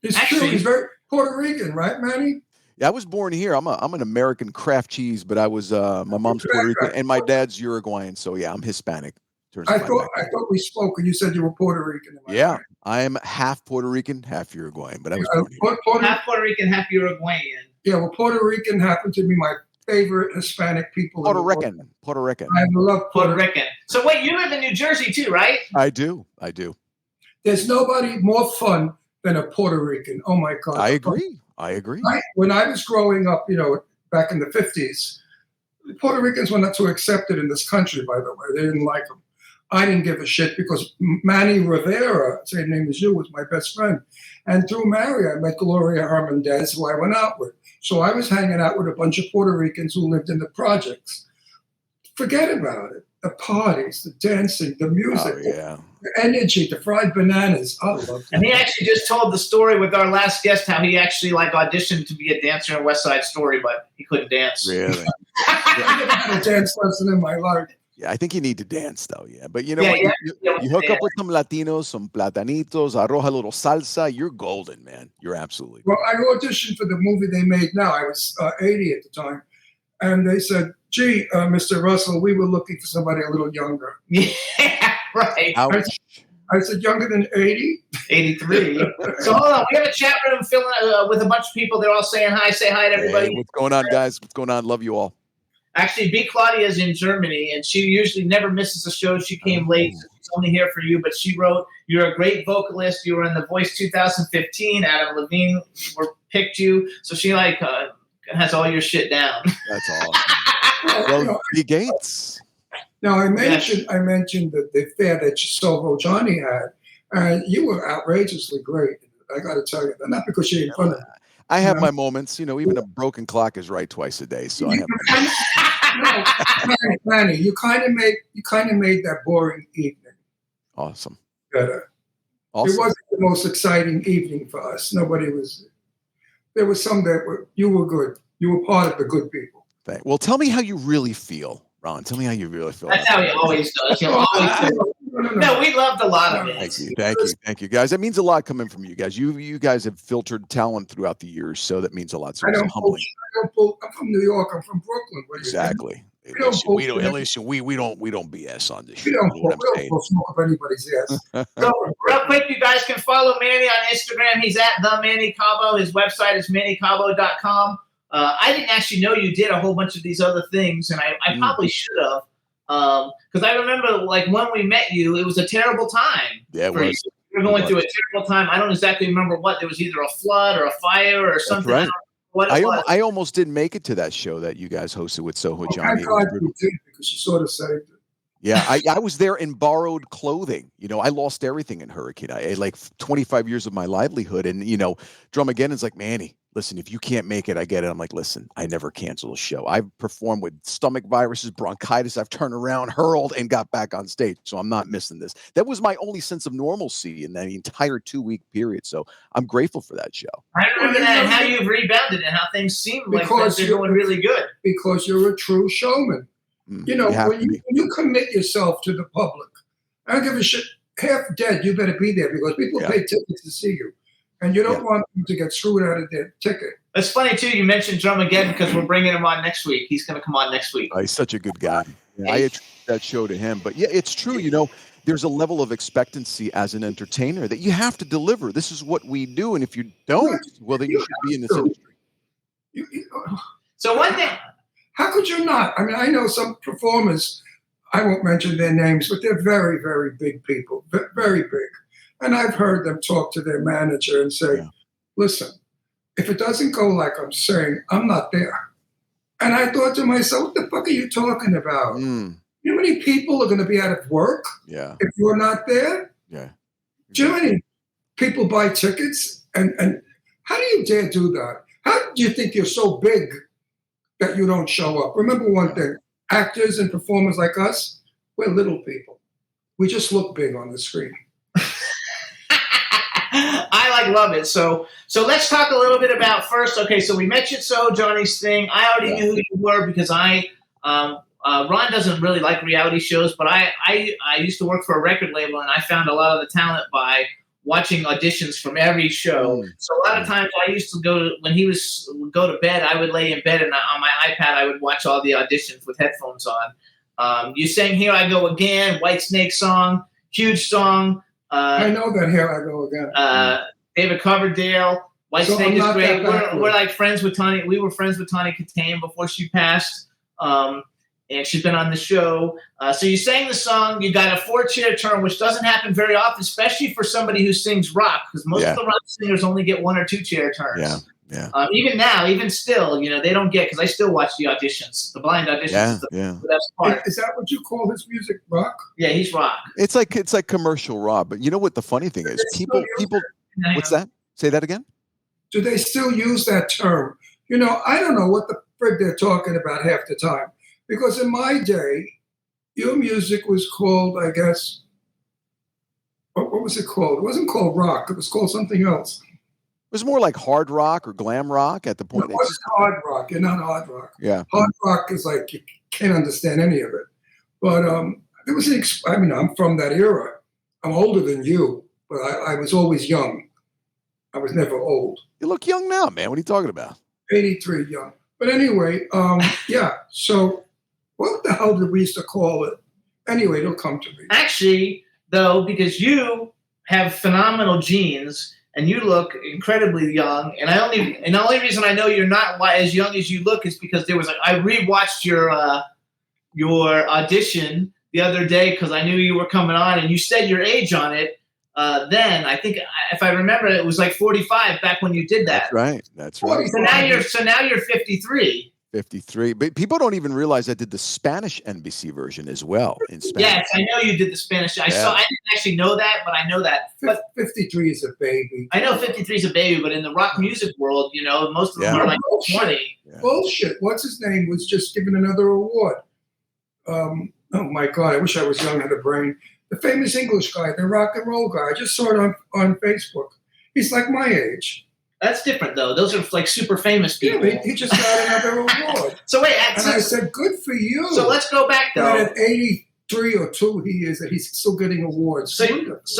He's true. He's very Puerto Rican, right, Manny? Yeah, I was born here. I'm an American craft cheese, but I was my mom's Puerto Rican and my dad's Uruguayan. So yeah, I'm Hispanic. I thought we spoke and you said you were Puerto Rican. Yeah, right? I am half Puerto Rican, half Uruguayan, but I was born here. Half Puerto Rican, half Uruguayan. Yeah, well, Puerto Rican happened to be my favorite Hispanic people. Puerto Rican. I love Puerto Rican. So wait, you live in New Jersey too, right? I do. There's nobody more fun than a Puerto Rican. Oh my God. I agree. When I was growing up, back in the 50s, Puerto Ricans were not too accepted in this country, by the way. They didn't like them. I didn't give a shit because Manny Rivera, same name as you, was my best friend. And through Mary, I met Gloria Hernandez, who I went out with. So I was hanging out with a bunch of Puerto Ricans who lived in the projects. Forget about it. The parties, the dancing, the music, the energy, the fried bananas. I love it. And he actually just told the story with our last guest how he actually auditioned to be a dancer in West Side Story, but he couldn't dance. Really? I never had a dance lesson in my life. Yeah, I think you need to dance though. Yeah, but you know what? You hook up with some Latinos, some platanitos, arroz, a little salsa. You're golden, man. You're absolutely. Well, I auditioned for the movie they made now. I was 80 at the time, and they said, "Gee, Mr. Russell, we were looking for somebody a little younger." Yeah, right. I said, "Younger than 80?" 83. So hold on, we have a chat room filling with a bunch of people. They're all saying hi. Say hi to everybody. Hey, what's going on, guys? What's going on? Love you all. Actually, B. Claudia is in Germany, and she usually never misses a show. She came late. She's only here for you, but she wrote, "You're a great vocalist. You were in The Voice 2015. Adam Levine picked you." So she has all your shit down. That's awesome. Well, B. Gates. Now, I mentioned that the fair that Soho Johnny had, and you were outrageously great. I got to tell you that. Not because you're in front of me. I have my moments. Even a broken clock is right twice a day. So I have. Manny, you kind of made that boring evening Awesome. better. Awesome. It wasn't the most exciting evening for us. Nobody was. There was some you were good. You were part of the good people. Well, tell me how you really feel, Ron. Tell me how you really feel. That's how he always does. He'll always do. No, we loved a lot of it. Thank you, guys. That means a lot coming from you guys. You guys have filtered talent throughout the years, so that means a lot. So I'm from New York. I'm from Brooklyn. Exactly. Listen, we don't BS on this. We don't blow smoke up anybody's ass. So, real quick, you guys can follow Manny on Instagram. He's at the Manny Cabo. His website is mannycabo.com. I didn't actually know you did a whole bunch of these other things, and I probably should have. Because I remember, like, when we met you, it was a terrible time. Yeah, it was. You were going through a terrible time. I don't exactly remember what. There was either a flood or a fire or something. Right. I almost didn't make it to that show that you guys hosted with Soho Johnny. I'm glad you did, because you sort of saved it. Yeah, I was there in borrowed clothing. You know, I lost everything in Hurricane. I had like 25 years of my livelihood. And, you know, Drumageddon's like, Manny, listen, if you can't make it, I get it. I'm like, listen, I never cancel a show. I've performed with stomach viruses, bronchitis. I've turned around, hurled, and got back on stage. So I'm not missing this. That was my only sense of normalcy in that entire 2-week period. So I'm grateful for that show. I remember that and how you've rebounded and how things seem like they're going really good. Because you're a true showman. You know, when you commit yourself to the public, I don't give a shit. Half dead, you better be there because people pay tickets to see you. And you don't want them to get screwed out of their ticket. It's funny, too, you mentioned Drumageddon because we're bringing him on next week. He's going to come on next week. He's such a good guy. Yeah, I attribute that show to him. But, yeah, it's true. You know, there's a level of expectancy as an entertainer that you have to deliver. This is what we do. And if you don't, well, then you should be in this industry. So one thing... How could you not? I mean, I know some performers, I won't mention their names, but they're very, very big people, very big. And I've heard them talk to their manager and say, listen, if it doesn't go like I'm saying, I'm not there. And I thought to myself, what the fuck are you talking about? You know how many people are going to be out of work if you're not there? Yeah. Do you know how many people buy tickets? And how do you dare do that? How do you think you're so big that you don't show up? Remember one thing, actors and performers like us, we're little people. We just look big on the screen. I love it. So let's talk a little bit about first. Okay, so we met you at So Johnny's thing. I already knew who you were because Ron doesn't really like reality shows, but I used to work for a record label and I found a lot of the talent by watching auditions from every show. So a lot of times I used to when he would go to bed, I would lay in bed and on my iPad I would watch all the auditions with headphones on. You sang Here I Go Again, White Snake song, huge song. I know that Here I Go Again. David Coverdale, White Snake is great. We're like friends with Tawny. We were friends with Tawny Katane before she passed. And she's been on the show. So you sang the song. You got a 4-chair turn, which doesn't happen very often, especially for somebody who sings rock, because most of the rock singers only get 1 or 2-chair turns. Even now, even still, you know, they don't get, because I still watch the auditions, the blind auditions. Is the best part. Is that what you call his music, rock? Yeah, he's rock. It's like commercial rock. But you know what the funny thing is? People. What's that? Say that again. Do they still use that term? You know, I don't know what the frig they're talking about half the time. Because in my day, your music was called, I guess, what was it called? It wasn't called rock. It was called something else. It was more like hard rock or glam rock at the point. It wasn't hard rock. You're not hard rock. Yeah. Hard rock is like, you can't understand any of it. But there was I'm from that era. I'm older than you, but I was always young. I was never old. You look young now, man. What are you talking about? 83 young. But anyway, so what the hell did we used to call it? Anyway, it'll come to me. Actually, though, because you have phenomenal genes and you look incredibly young, and the only reason I know you're not as young as you look is because I rewatched your audition the other day because I knew you were coming on, and you said your age on it. Then I think, if I remember, it was like 45 back when you did that. That's right. So now you're 53. 53. But people don't even realize I did the Spanish NBC version as well in Spanish. Yes, I know you did the Spanish. I didn't actually know that, but I know that. But 53 is a baby. I know 53 is a baby, but in the rock music world, you know, most of them are like 20. Bullshit. What's his name was just given another award. Oh my God, I wish I was young and had a brain. The famous English guy, the rock and roll guy. I just saw it on Facebook. He's like my age. That's different, though. Those are like super famous people. Yeah, he just got another award. So wait, I said, good for you. So let's go back, though. And at 83 or 2, he is that he's still getting awards. So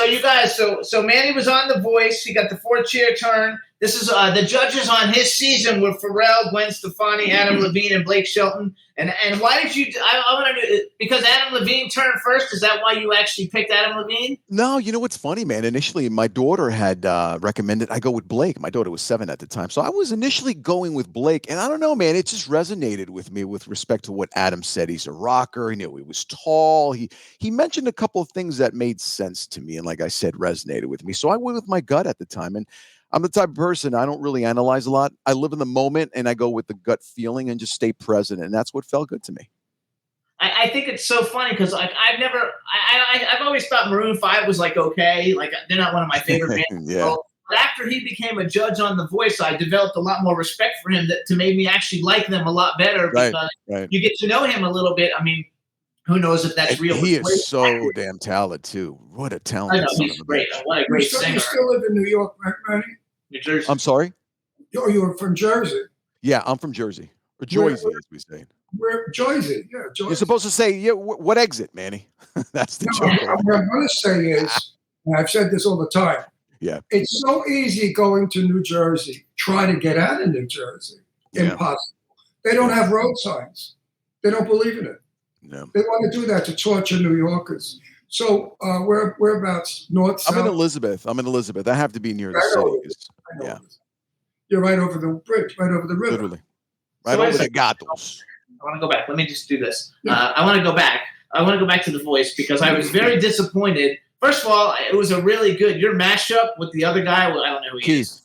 you guys, so Manny was on The Voice. He got the 4-chair turn. This is the judges on his season were Pharrell, Gwen Stefani, Adam Levine, and Blake Shelton. And why did you? I want to know, because Adam Levine turned first. Is that why you actually picked Adam Levine? No, you know what's funny, man? Initially, my daughter had recommended I go with Blake. My daughter was 7 at the time, so I was initially going with Blake. And I don't know, man, it just resonated with me with respect to what Adam said. He's a rocker. He was tall. He mentioned a couple of things that made sense to me, and like I said, resonated with me. So I went with my gut at the time, and I'm the type of person, I don't really analyze a lot. I live in the moment and I go with the gut feeling and just stay present. And that's what felt good to me. I think it's so funny because like I've always thought Maroon 5 was like okay, like they're not one of my favorite bands. Yeah. But after he became a judge on The Voice, I developed a lot more respect for him to made me actually like them a lot better because you get to know him a little bit. I mean, who knows if that's real? He is so damn talented too. What a talent! I know he's great. What a great singer. You still live in New York, right, Manny? New Jersey. I'm sorry? Oh, you're from Jersey. Yeah, I'm from Jersey. Or Jersey, as we say. We're Jersey. Yeah, Jersey. You're supposed to say, yeah, what exit, Manny? That's the joke. What I'm going to say is, and I've said this all the time, yeah, it's so easy going to New Jersey, try to get out of New Jersey. Yeah. Impossible. They don't have road signs. They don't believe in it. No. They want to do that to torture New Yorkers. So whereabouts? North, south? I'm in Elizabeth. I have to be near the city. Yeah. You're right over the bridge, right over the river. Literally. Right over the Gatos. I want to go back. Let me just do this. I want to go back. I want to go back to The Voice because I was very disappointed. First of all, it was a really good, your mashup with the other guy, well, I don't know who he is.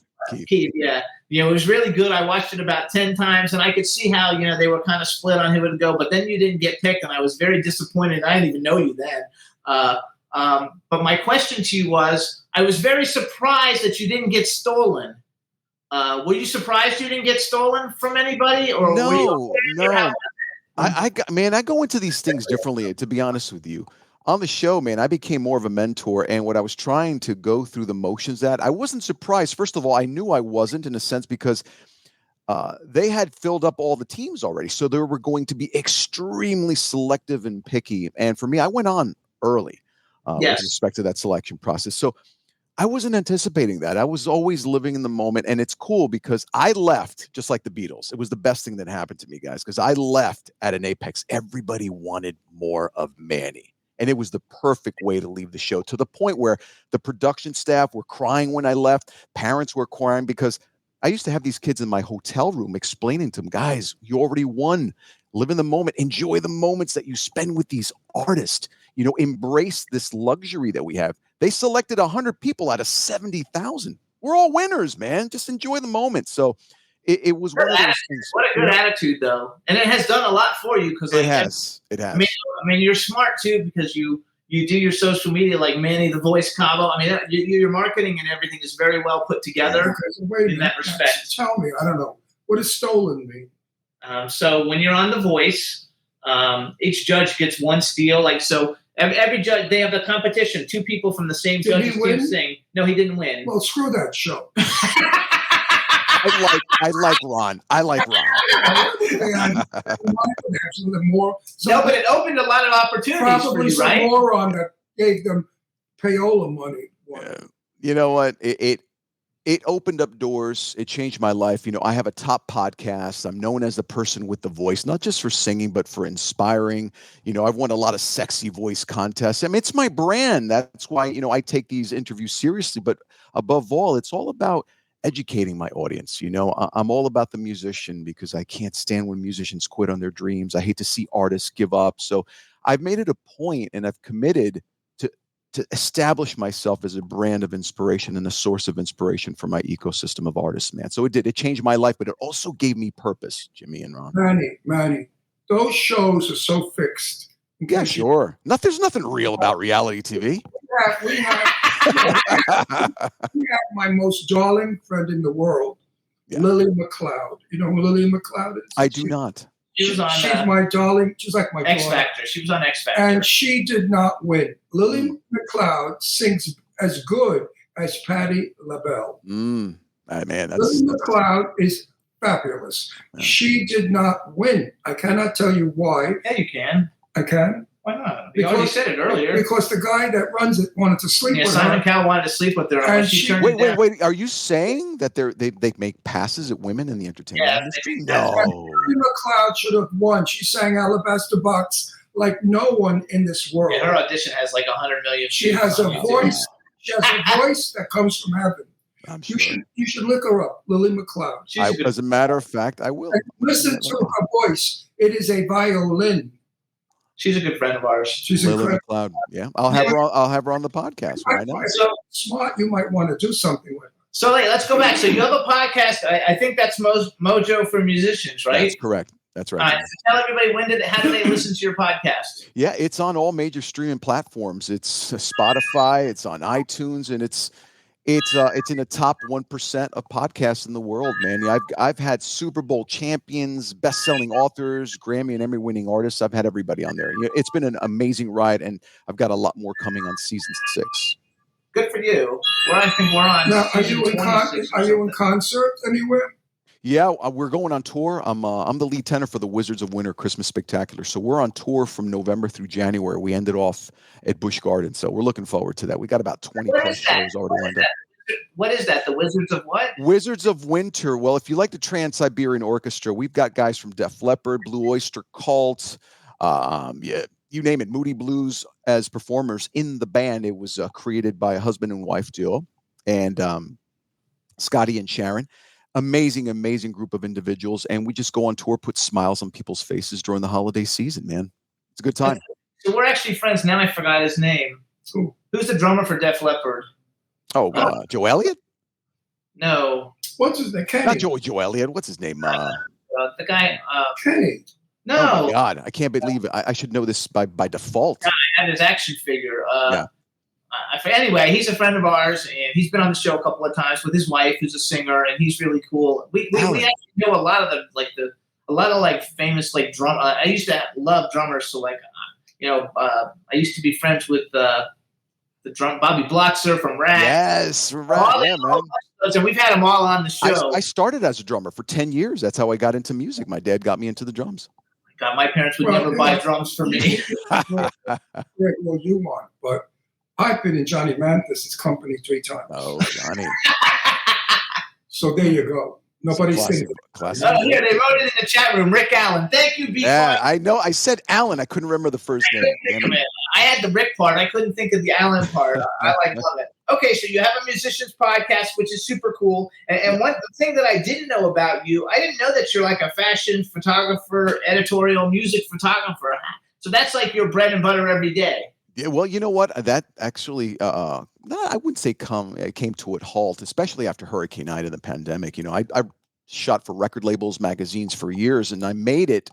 Keith, yeah. It was really good. I watched it about 10 times, and I could see how, they were kind of split on who would go, but then you didn't get picked, and I was very disappointed. I didn't even know you then. But my question to you was, I was very surprised that you didn't get stolen. Were you surprised you didn't get stolen from anybody? Or no. I go into these things differently, to be honest with you. On the show, man, I became more of a mentor, and what I was trying to go through the motions that I wasn't surprised. First of all, I knew I wasn't in a sense because they had filled up all the teams already. So they were going to be extremely selective and picky. And for me, I went on early with respect to that selection process. So I wasn't anticipating that. I was always living in the moment. And it's cool because I left just like the Beatles. It was the best thing that happened to me, guys, because I left at an apex. Everybody wanted more of Manny. And it was the perfect way to leave the show, to the point where the production staff were crying when I left. Parents were crying because I used to have these kids in my hotel room explaining to them, guys, you already won. Live in the moment. Enjoy the moments that you spend with these artists. Embrace this luxury that we have. They selected 100 people out of 70,000. We're all winners, man. Just enjoy the moment. So it was one of those things. What a good attitude, though. And it has done a lot for you. Because it has. I mean, you're smart, too, because you do your social media like Manny, The Voice, Cabo. I mean, your marketing and everything is very well put together in that respect. Tell me, I don't know. What does stolen mean? So when you're on The Voice, each judge gets one steal. Every judge, they have a competition. 2 people from the same judges team sing. No, he didn't win. Well, screw that show. I like Ron. No, but it opened a lot of opportunities probably for you, some right? moron that gave them payola money. You know what? It opened up doors. It changed my life. I have a top podcast. I'm known as the person with the voice, not just for singing, but for inspiring. I've won a lot of sexy voice contests. I mean, it's my brand. That's why, I take these interviews seriously. But above all, it's all about educating my audience. I'm all about the musician because I can't stand when musicians quit on their dreams. I hate to see artists give up. So I've made it a point, and I've committed to establish myself as a brand of inspiration and a source of inspiration for my ecosystem of artists, man. So it changed my life, but it also gave me purpose, Jimmy and Ron. Manny, those shows are so fixed. Yeah, sure. There's nothing real about reality TV. We have my most darling friend in the world, Lily McLeod. You know who Lily McLeod is? I do not. She's my darling. She's like my X daughter. Factor. She was on X Factor. And she did not win. Lily McLeod sings as good as Patti LaBelle. Man, Lily McLeod is fabulous. She did not win. I cannot tell you why. Yeah, you can. I can? Why not? You already said it earlier. Because the guy that runs it wanted to sleep with Simon her. Cowell wanted to sleep with her. And she turned it down. Wait. Are you saying that they make passes at women in the entertainment industry? No. Lily McLeod should have won. She sang Alabaster Box like no one in this world. Yeah, her audition has like 100 million. She has a voice. She has a voice that comes from heaven. I'm sure. You should look her up, Lily McLeod. As a matter of fact, I will. And listen to her voice. It is a violin. She's a good friend of ours. She's Lily McLeod. Yeah, I'll have her on the podcast right now. So smart, you might want to do something with her. So let's go back. So you have a podcast. I think that's Mojo for Musicians, right? That's correct. That's right. All right. So tell everybody how do they listen to your podcast? Yeah, it's on all major streaming platforms. It's Spotify, it's on iTunes, and it's in the top 1% of podcasts in the world, man. I've had Super Bowl champions, best-selling authors, Grammy and Emmy-winning artists. I've had everybody on there. It's been an amazing ride, and I've got a lot more coming on season 6. Good for you. I think we're on. Now, are you in concert anywhere? Yeah, we're going on tour. I'm the lead tenor for the Wizards of Winter Christmas Spectacular. So we're on tour from November through January. We ended off at Busch Gardens. So we're looking forward to that. We got about 20 plus shows already lined up. What is that? The Wizards of what? Wizards of Winter. Well, if you like the Trans-Siberian Orchestra, we've got guys from Def Leppard, Blue Oyster Cult, you name it, Moody Blues as performers in the band. It was created by a husband and wife duo, and Scotty and Sharon. Amazing group of individuals, and we just go on tour, put smiles on people's faces during the holiday season, man. It's a good time. So we're actually friends. Now I forgot his name. Who's the drummer for Def Leppard? Oh, Joe Elliott? No. What's his name? Kenny. Not Joe Elliott. What's his name? The guy. Kenny. No. Oh, my God. I can't believe it. I should know this by default. I had his action figure. Yeah. Anyway, he's a friend of ours, and he's been on the show a couple of times with his wife, who's a singer, and he's really cool. We actually know a lot of famous drum. I used to love drummers, so I used to be friends with the drum Bobby Blotzer from Rat. Yes, right, yeah, man. And we've had them all on the show. I started as a drummer for 10 years. That's how I got into music. My dad got me into the drums. God, my parents would never buy drums for me. Well, you want, but I've been in Johnny Mathis's company 3 times. Oh, Johnny. So there you go. Nobody's saying classic. Oh, here, they wrote it in the chat room. Rick Allen. Thank you, B. Yeah, I know. I said Allen. I couldn't remember the first name. I had the Rick part. I couldn't think of the Allen part. I love it. Okay, so you have a musician's podcast, which is super cool. And one thing that I didn't know about you, I didn't know that you're like a fashion photographer, editorial music photographer. So that's like your bread and butter every day. Yeah, well, you know what? That actually, I wouldn't say it came to a halt, especially after Hurricane Ida and the pandemic. You know, I shot for record labels, magazines for years, and I made it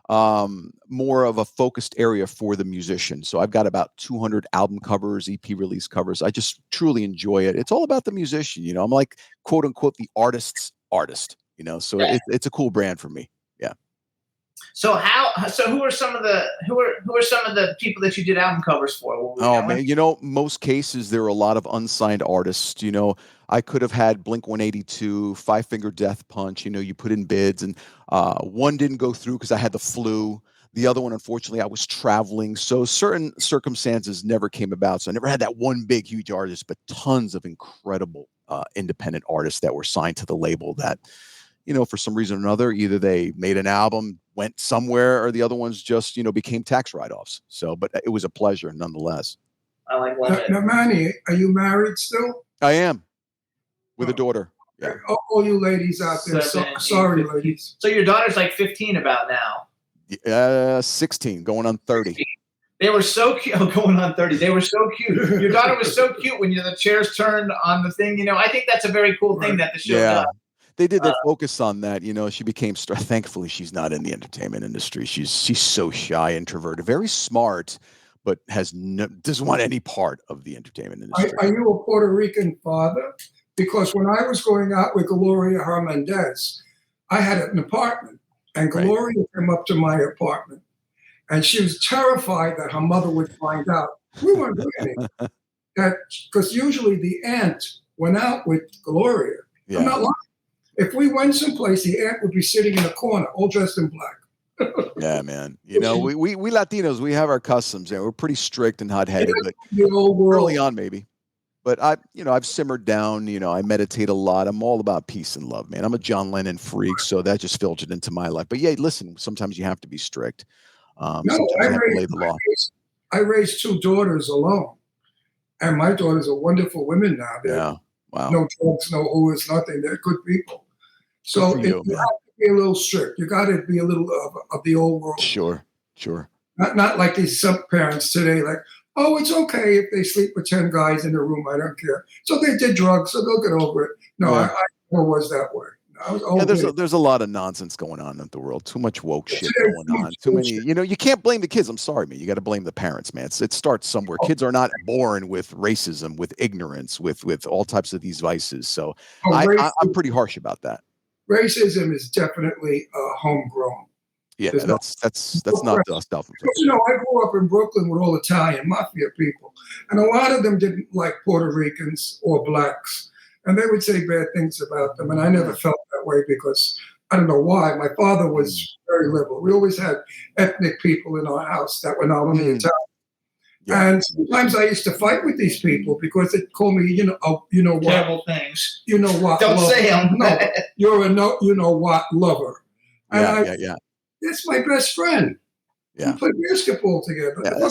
more of a focused area for the musician. So I've got about 200 album covers, EP release covers. I just truly enjoy it. It's all about the musician. You know, I'm like, quote unquote, the artist's artist. You know, so it's a cool brand for me. Yeah. So who are some of the people that you did album covers for? Oh man, you know, most cases there are a lot of unsigned artists. You know, I could have had Blink-182, Five Finger Death Punch. You know, you put in bids, and one didn't go through because I had the flu. The other one, unfortunately, I was traveling, so certain circumstances never came about. So I never had that one big, huge artist, but tons of incredible independent artists that were signed to the label that, you know, for some reason or another, either they made an album, went somewhere, or the other ones just, you know, became tax write-offs. So, but it was a pleasure nonetheless. I like it. Now, Manny, are you married still? I am, with a daughter. Yeah. All you ladies out there, sorry, ladies. So your daughter's like 15 about now. 16, going on 30. They were so cute. Oh, going on 30. They were so cute. Your daughter was so cute when the chairs turned on the thing. You know, I think that's a very cool thing that the show does. They did their focus on that. You know, she became thankfully she's not in the entertainment industry. She's so shy, introverted, very smart, but doesn't want any part of the entertainment industry. Are you a Puerto Rican father? Because when I was going out with Gloria Hernandez, I had an apartment, and Gloria came up to my apartment, and she was terrified that her mother would find out. We weren't doing anything. Because usually the aunt went out with Gloria. Yeah. I'm not lying. If we went someplace, the aunt would be sitting in a corner, all dressed in black. Yeah, man. You know, we Latinos, we have our customs, and we're pretty strict and hot-headed, but The old world. early on maybe. But I've simmered down. I meditate a lot. I'm all about peace and love, man. I'm a John Lennon freak, so that just filtered into my life. But yeah, listen, sometimes you have to be strict. No, Sometimes you have to lay the law. I raised 2 daughters alone, and my daughters are wonderful women now. Yeah, wow. No drugs, no whores, nothing. They're good people. So Good for you you, have to be a little strict. You got to be a little of the old world. Sure. Not like these some parents today, like, oh, it's okay if they sleep with 10 guys in a room. I don't care. So they did drugs, so they'll get over it. No, Yeah. I never was that way. I was Yeah, there's a lot of nonsense going on in the world. Too much woke shit going on. Too many. You can't blame the kids. I'm sorry, man. You got to blame the parents, man. It starts somewhere. Kids are not born with racism, with ignorance, with all types of these vices. So I'm pretty harsh about that. Racism is definitely homegrown. Yeah, There's that's not self-inflicted. I grew up in Brooklyn with all Italian mafia people, and a lot of them didn't like Puerto Ricans or blacks, and they would say bad things about them, and I never felt that way because I don't know why. My father was very liberal. We always had ethnic people in our house that were not only Italian. Yeah. And sometimes I used to fight with these people because they call me, you know what? Terrible things. You know what? Don't lover. say them. No, you're a no, you know what lover. And Yeah. That's my best friend. Yeah. We play basketball together. Yeah,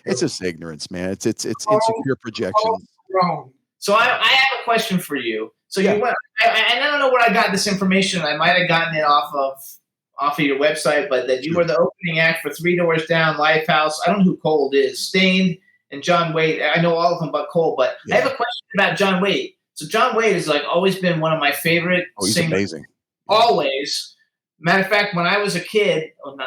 it's just ignorance, man. It's insecure projection. Wrong. So I have a question for you. So you went. I don't know where I got this information. I might have gotten it off of your website, but that you were the opening act for Three Doors Down, Lifehouse. I don't know who Cole is. Stained and John Waite. I know all of them but Cole. But I have a question about John Waite. So John Waite has always been one of my favorite he's singers. Amazing. Always. Matter of fact, when I was a kid, when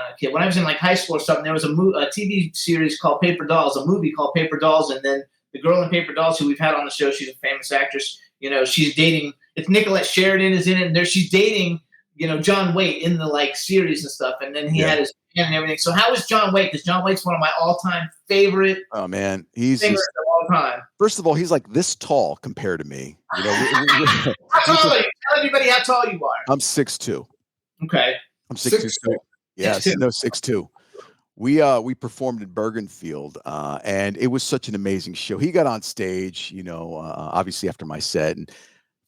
I was in high school or something, there was a TV series called Paper Dolls, a movie called Paper Dolls, and then the girl in Paper Dolls who we've had on the show, she's a famous actress. She's dating. It's Nicolette Sheridan is in it, and she's dating. John Waite in the series and stuff, and then he had his band and everything. So how is John Waite? Because John Waite's one of my all-time favorite. Oh man, he's singers of all time. First of all, he's like this tall compared to me. How tall are you? Tell everybody how tall you are. I'm 6'2". Okay. I'm 6'2". Yes, 6'2". We performed in Bergenfield, and it was such an amazing show. He got on stage, obviously after my set, and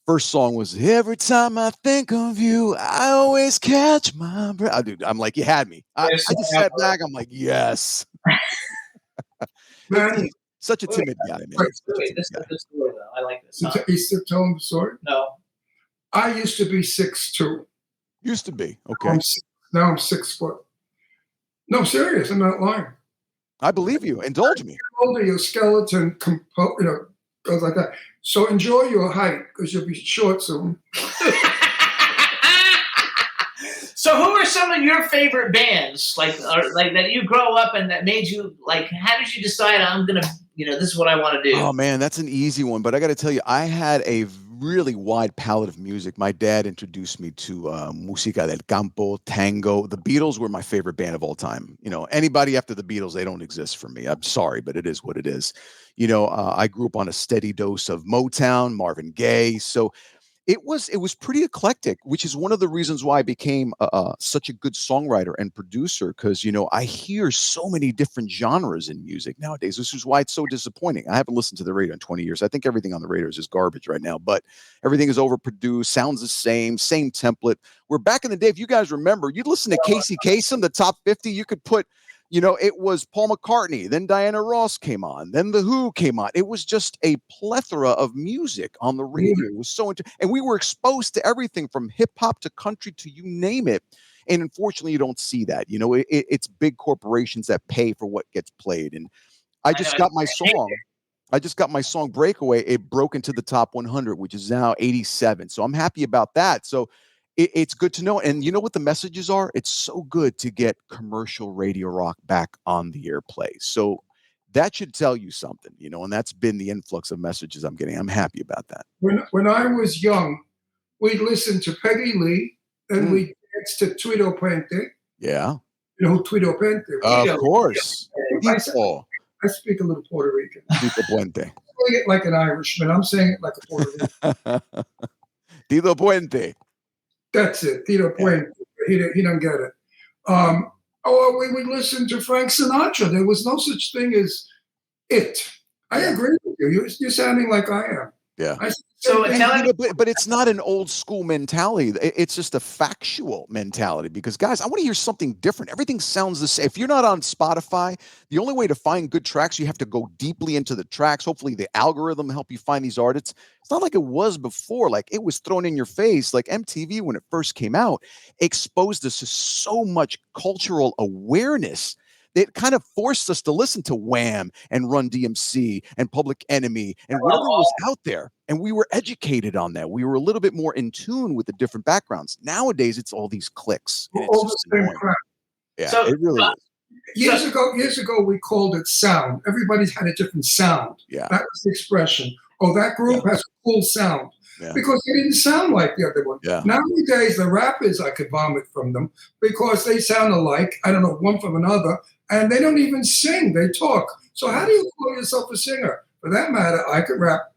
first song was "Every Time I Think of You, I Always Catch My Breath." Dude, I'm like, you had me. I just sat back. I'm like, yes. Man, such a timid guy, man. Wait, this story though. I like this. You still telling the story? No. I used to be 6'2". Used to be. Okay. Now I'm 6 foot. No, serious. I'm not lying. I believe you. Indulge me. Older, your skeleton goes like that. So enjoy your height because you'll be short soon. So who are some of your favorite bands that you grow up and that made you how did you decide I'm gonna this is what I want to do? Oh man, that's an easy one. But I got to tell you, I had a really wide palette of music. My dad introduced me to música del campo, tango. The Beatles were my favorite band of all time. Anybody after the Beatles, they don't exist for me. I'm sorry, but it is what it is. I grew up on a steady dose of Motown, Marvin Gaye. So it was pretty eclectic, which is one of the reasons why I became such a good songwriter and producer. Because I hear so many different genres in music nowadays. This is why it's so disappointing. I haven't listened to the radio in 20 years. I think everything on the radio is garbage right now. But everything is overproduced, sounds the same template. Where back in the day, if you guys remember, you'd listen to Casey Kasem, the top 50. You could put. It was Paul McCartney, then Diana Ross came on, then The Who came on. It was just a plethora of music on the radio. It was so and we were exposed to everything from hip hop to country to you name it. And unfortunately, you don't see that. It's big corporations that pay for what gets played. And I just got my song Breakaway. It broke into the top 100, which is now 87. So I'm happy about that. So it's good to know. And you know what the messages are? It's so good to get commercial radio rock back on the airplay. So that should tell you something, and that's been the influx of messages I'm getting. I'm happy about that. When I was young, we'd listen to Peggy Lee and we'd dance to Twido Puente. Yeah. You know who Twido Puente is? Of course. I speak a little Puerto Rican. Tito Puente. I'm saying it like an Irishman. I'm saying it like a Puerto Rican. Tito Puente. That's it. Tito Puente. He don't get it. Or we would listen to Frank Sinatra. There was no such thing as it. I agree with you. You're sounding like I am. Yeah. So but it's not an old school mentality. It's just a factual mentality because, guys, I want to hear something different. Everything sounds the same. If you're not on Spotify, the only way to find good tracks, you have to go deeply into the tracks. Hopefully the algorithm help you find these artists. It's not like it was before. Like it was thrown in your face. Like MTV, when it first came out, exposed us to so much cultural awareness. It kind of forced us to listen to Wham and Run DMC and Public Enemy and whatever was out there. And we were educated on that. We were a little bit more in tune with the different backgrounds. Nowadays, it's all these clicks. And it's just annoying. Yeah, so, it really is. Years ago, we called it sound. Everybody's had a different sound. Yeah. That was the expression. Oh, that group has a cool sound. Yeah. Because they didn't sound like the other one. Yeah. Nowadays, the rappers, I could vomit from them because they sound alike. I don't know, one from another. And they don't even sing. They talk. So how do you call yourself a singer? For that matter, I could rap.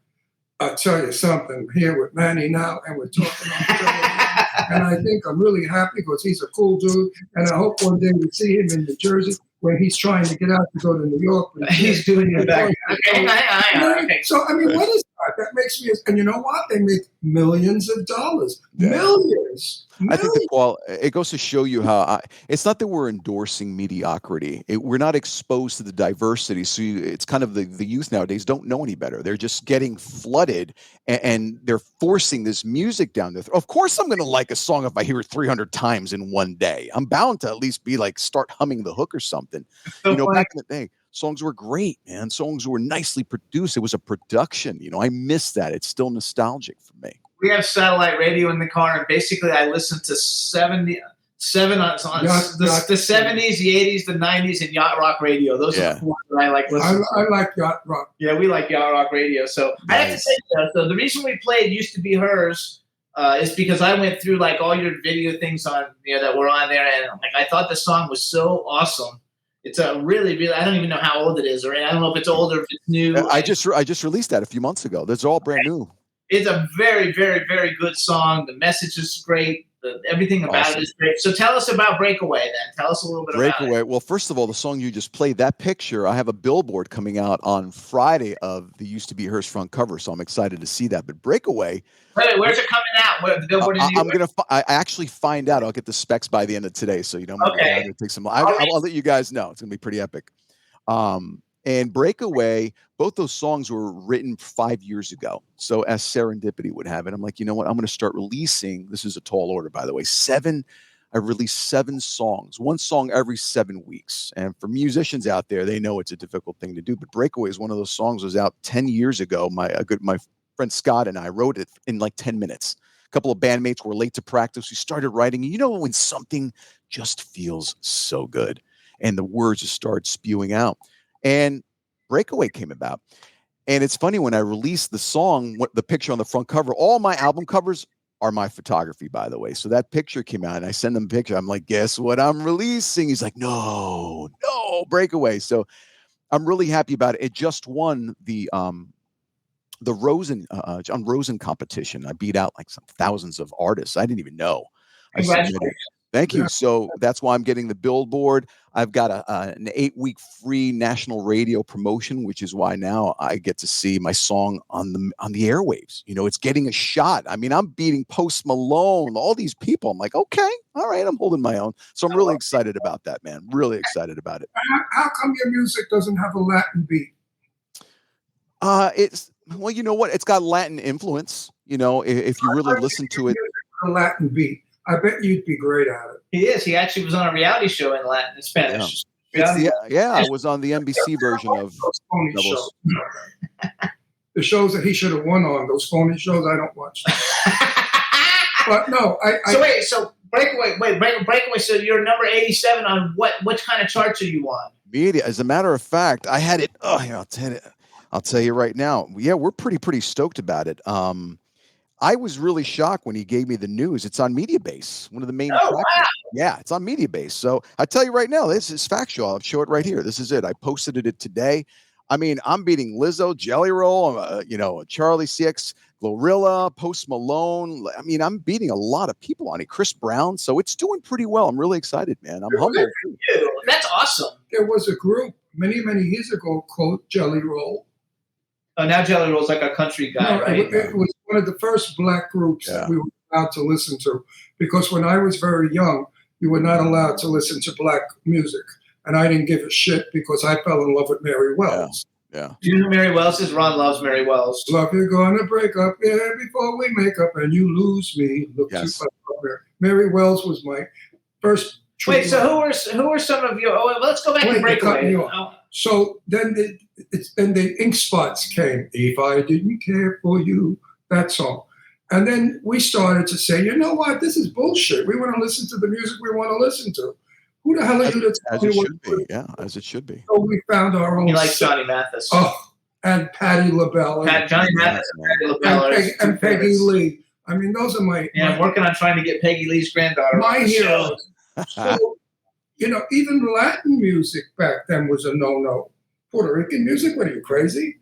I'll tell you something here with Manny now, and we're talking on the show. And I think I'm really happy because he's a cool dude. And I hope one day we see him in New Jersey where he's trying to get out to go to New York. He's doing it back. Okay. So, I mean, what is that? That makes me, and you know what? They make millions of dollars. Yeah. Millions. I think it goes to show you how it's not that we're endorsing mediocrity. We're not exposed to the diversity. So it's kind of the youth nowadays don't know any better. They're just getting flooded and they're forcing this music down their throat. Of course, I'm going to like a song if I hear it 300 times in one day. I'm bound to at least be like, start humming the hook or something. So back in the day, songs were great, man. Songs were nicely produced. It was a production. I miss that. It's still nostalgic for me. We have satellite radio in the car, and basically I listen to the 70s, the 80s, the 90s, and yacht rock radio. Those are the ones that I like listening to. I like yacht rock. Yeah, we like yacht rock radio. So nice. I have to say, so the reason we played Used to Be Hers is because I went through like all your video things on that were on there, and like I thought the song was so awesome. It's a really, really. I don't even know how old it is, or I don't know if it's old or if it's new. I just released that a few months ago. That's all brand new. It's a very, very, very good song. The message is great. Everything about it is great. So tell us about Breakaway then. Tell us a little bit about it. Breakaway. Well, first of all, the song you just played, that picture, I have a billboard coming out on Friday of the Used to Be Hers front cover, so I'm excited to see that. But Breakaway. Wait, where's it coming out? Where, the billboard is I actually find out. I'll get the specs by the end of today, so okay. Take some. I'll let you guys know. It's going to be pretty epic. And Breakaway, both those songs were written 5 years ago. So as serendipity would have it, I'm like, you know what? I'm going to start releasing. This is a tall order, by the way. I released 7 songs, 1 song every 7 weeks. And for musicians out there, they know it's a difficult thing to do. But Breakaway is one of those songs that was out 10 years ago. My friend Scott and I wrote it in like 10 minutes. A couple of bandmates were late to practice. We started writing. And when something just feels so good and the words just start spewing out. And Breakaway came about. And it's funny, when I released the song, the picture on the front cover, all my album covers are my photography, by the way. So that picture came out and I sent him a picture. I'm like, guess what I'm releasing? He's like, no, Breakaway. So I'm really happy about it. It just won the John Rosen competition. I beat out like some thousands of artists. I didn't even know. Thank you. So that's why I'm getting the billboard. I've got an 8-week free national radio promotion, which is why now I get to see my song on the airwaves. It's getting a shot. I mean, I'm beating Post Malone, all these people. I'm like, okay, all right, I'm holding my own. So I'm really excited about that, man. Really excited about it. How come your music doesn't have a Latin beat? Well, you know what? It's got Latin influence. If you really listen to it, a Latin beat. I bet you'd be great at it. He is. He actually was on a reality show in Latin and Spanish. I was on the NBC version of those phony shows. The shows that he should have won on, those phony shows, I don't watch. But no, So Breakaway. So you're number 87 on which kind of charts are you on? Media. As a matter of fact, I had it. Oh, here, I'll tell you right now. Yeah, we're pretty stoked about it. I was really shocked when he gave me the news. It's on Mediabase, one of the main. Wow. Yeah, it's on Mediabase. So I tell you right now, this is factual. I'll show it right here. This is it. I posted it today. I mean, I'm beating Lizzo, Jelly Roll, Charlie CX, Glorilla, Post Malone. I mean, I'm beating a lot of people on it. Chris Brown. So it's doing pretty well. I'm really excited, man. I'm humbled. That's awesome. There was a group many, many years ago called Jelly Roll. Oh, now Jelly Roll's like a country guy, No, right? it was one of the first black groups that we were allowed to listen to, because when I was very young, you were not allowed to listen to black music. And I didn't give a shit because I fell in love with Mary Wells. Yeah. Do you know who Mary Wells is? Ron loves Mary Wells. Love, you're gonna break up, before we make up, and you lose me. Look Yes. too much. Mary Wells was my first. Wait, so who are some of your? Oh, well, let's go back and break away. So then the Ink Spots came. If I didn't care for you, that song. And then we started to say, you know what, this is bullshit. We want to listen to the music we want to listen to. Who the hell are you to tell As me it what should to do? be. Yeah, as it should be. So we found our own. He likes Johnny Mathis. Oh, and Patti LaBelle. Johnny Mathis and Patti LaBelle and Peggy Lee. I mean, those are my. Yeah, I'm working on trying to get Peggy Lee's granddaughter. My on the show. heroes. So, even Latin music back then was a no-no. Puerto Rican music? What are you, crazy?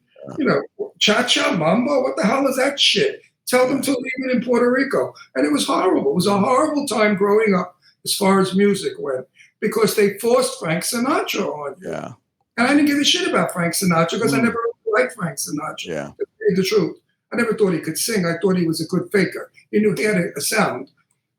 Cha-cha, mambo, what the hell is that shit? Tell them to leave it in Puerto Rico. And it was horrible. It was a horrible time growing up as far as music went, because they forced Frank Sinatra on you. Yeah. And I didn't give a shit about Frank Sinatra because I never really liked Frank Sinatra. Yeah. To tell you the truth. I never thought he could sing. I thought he was a good faker. He knew he had a sound.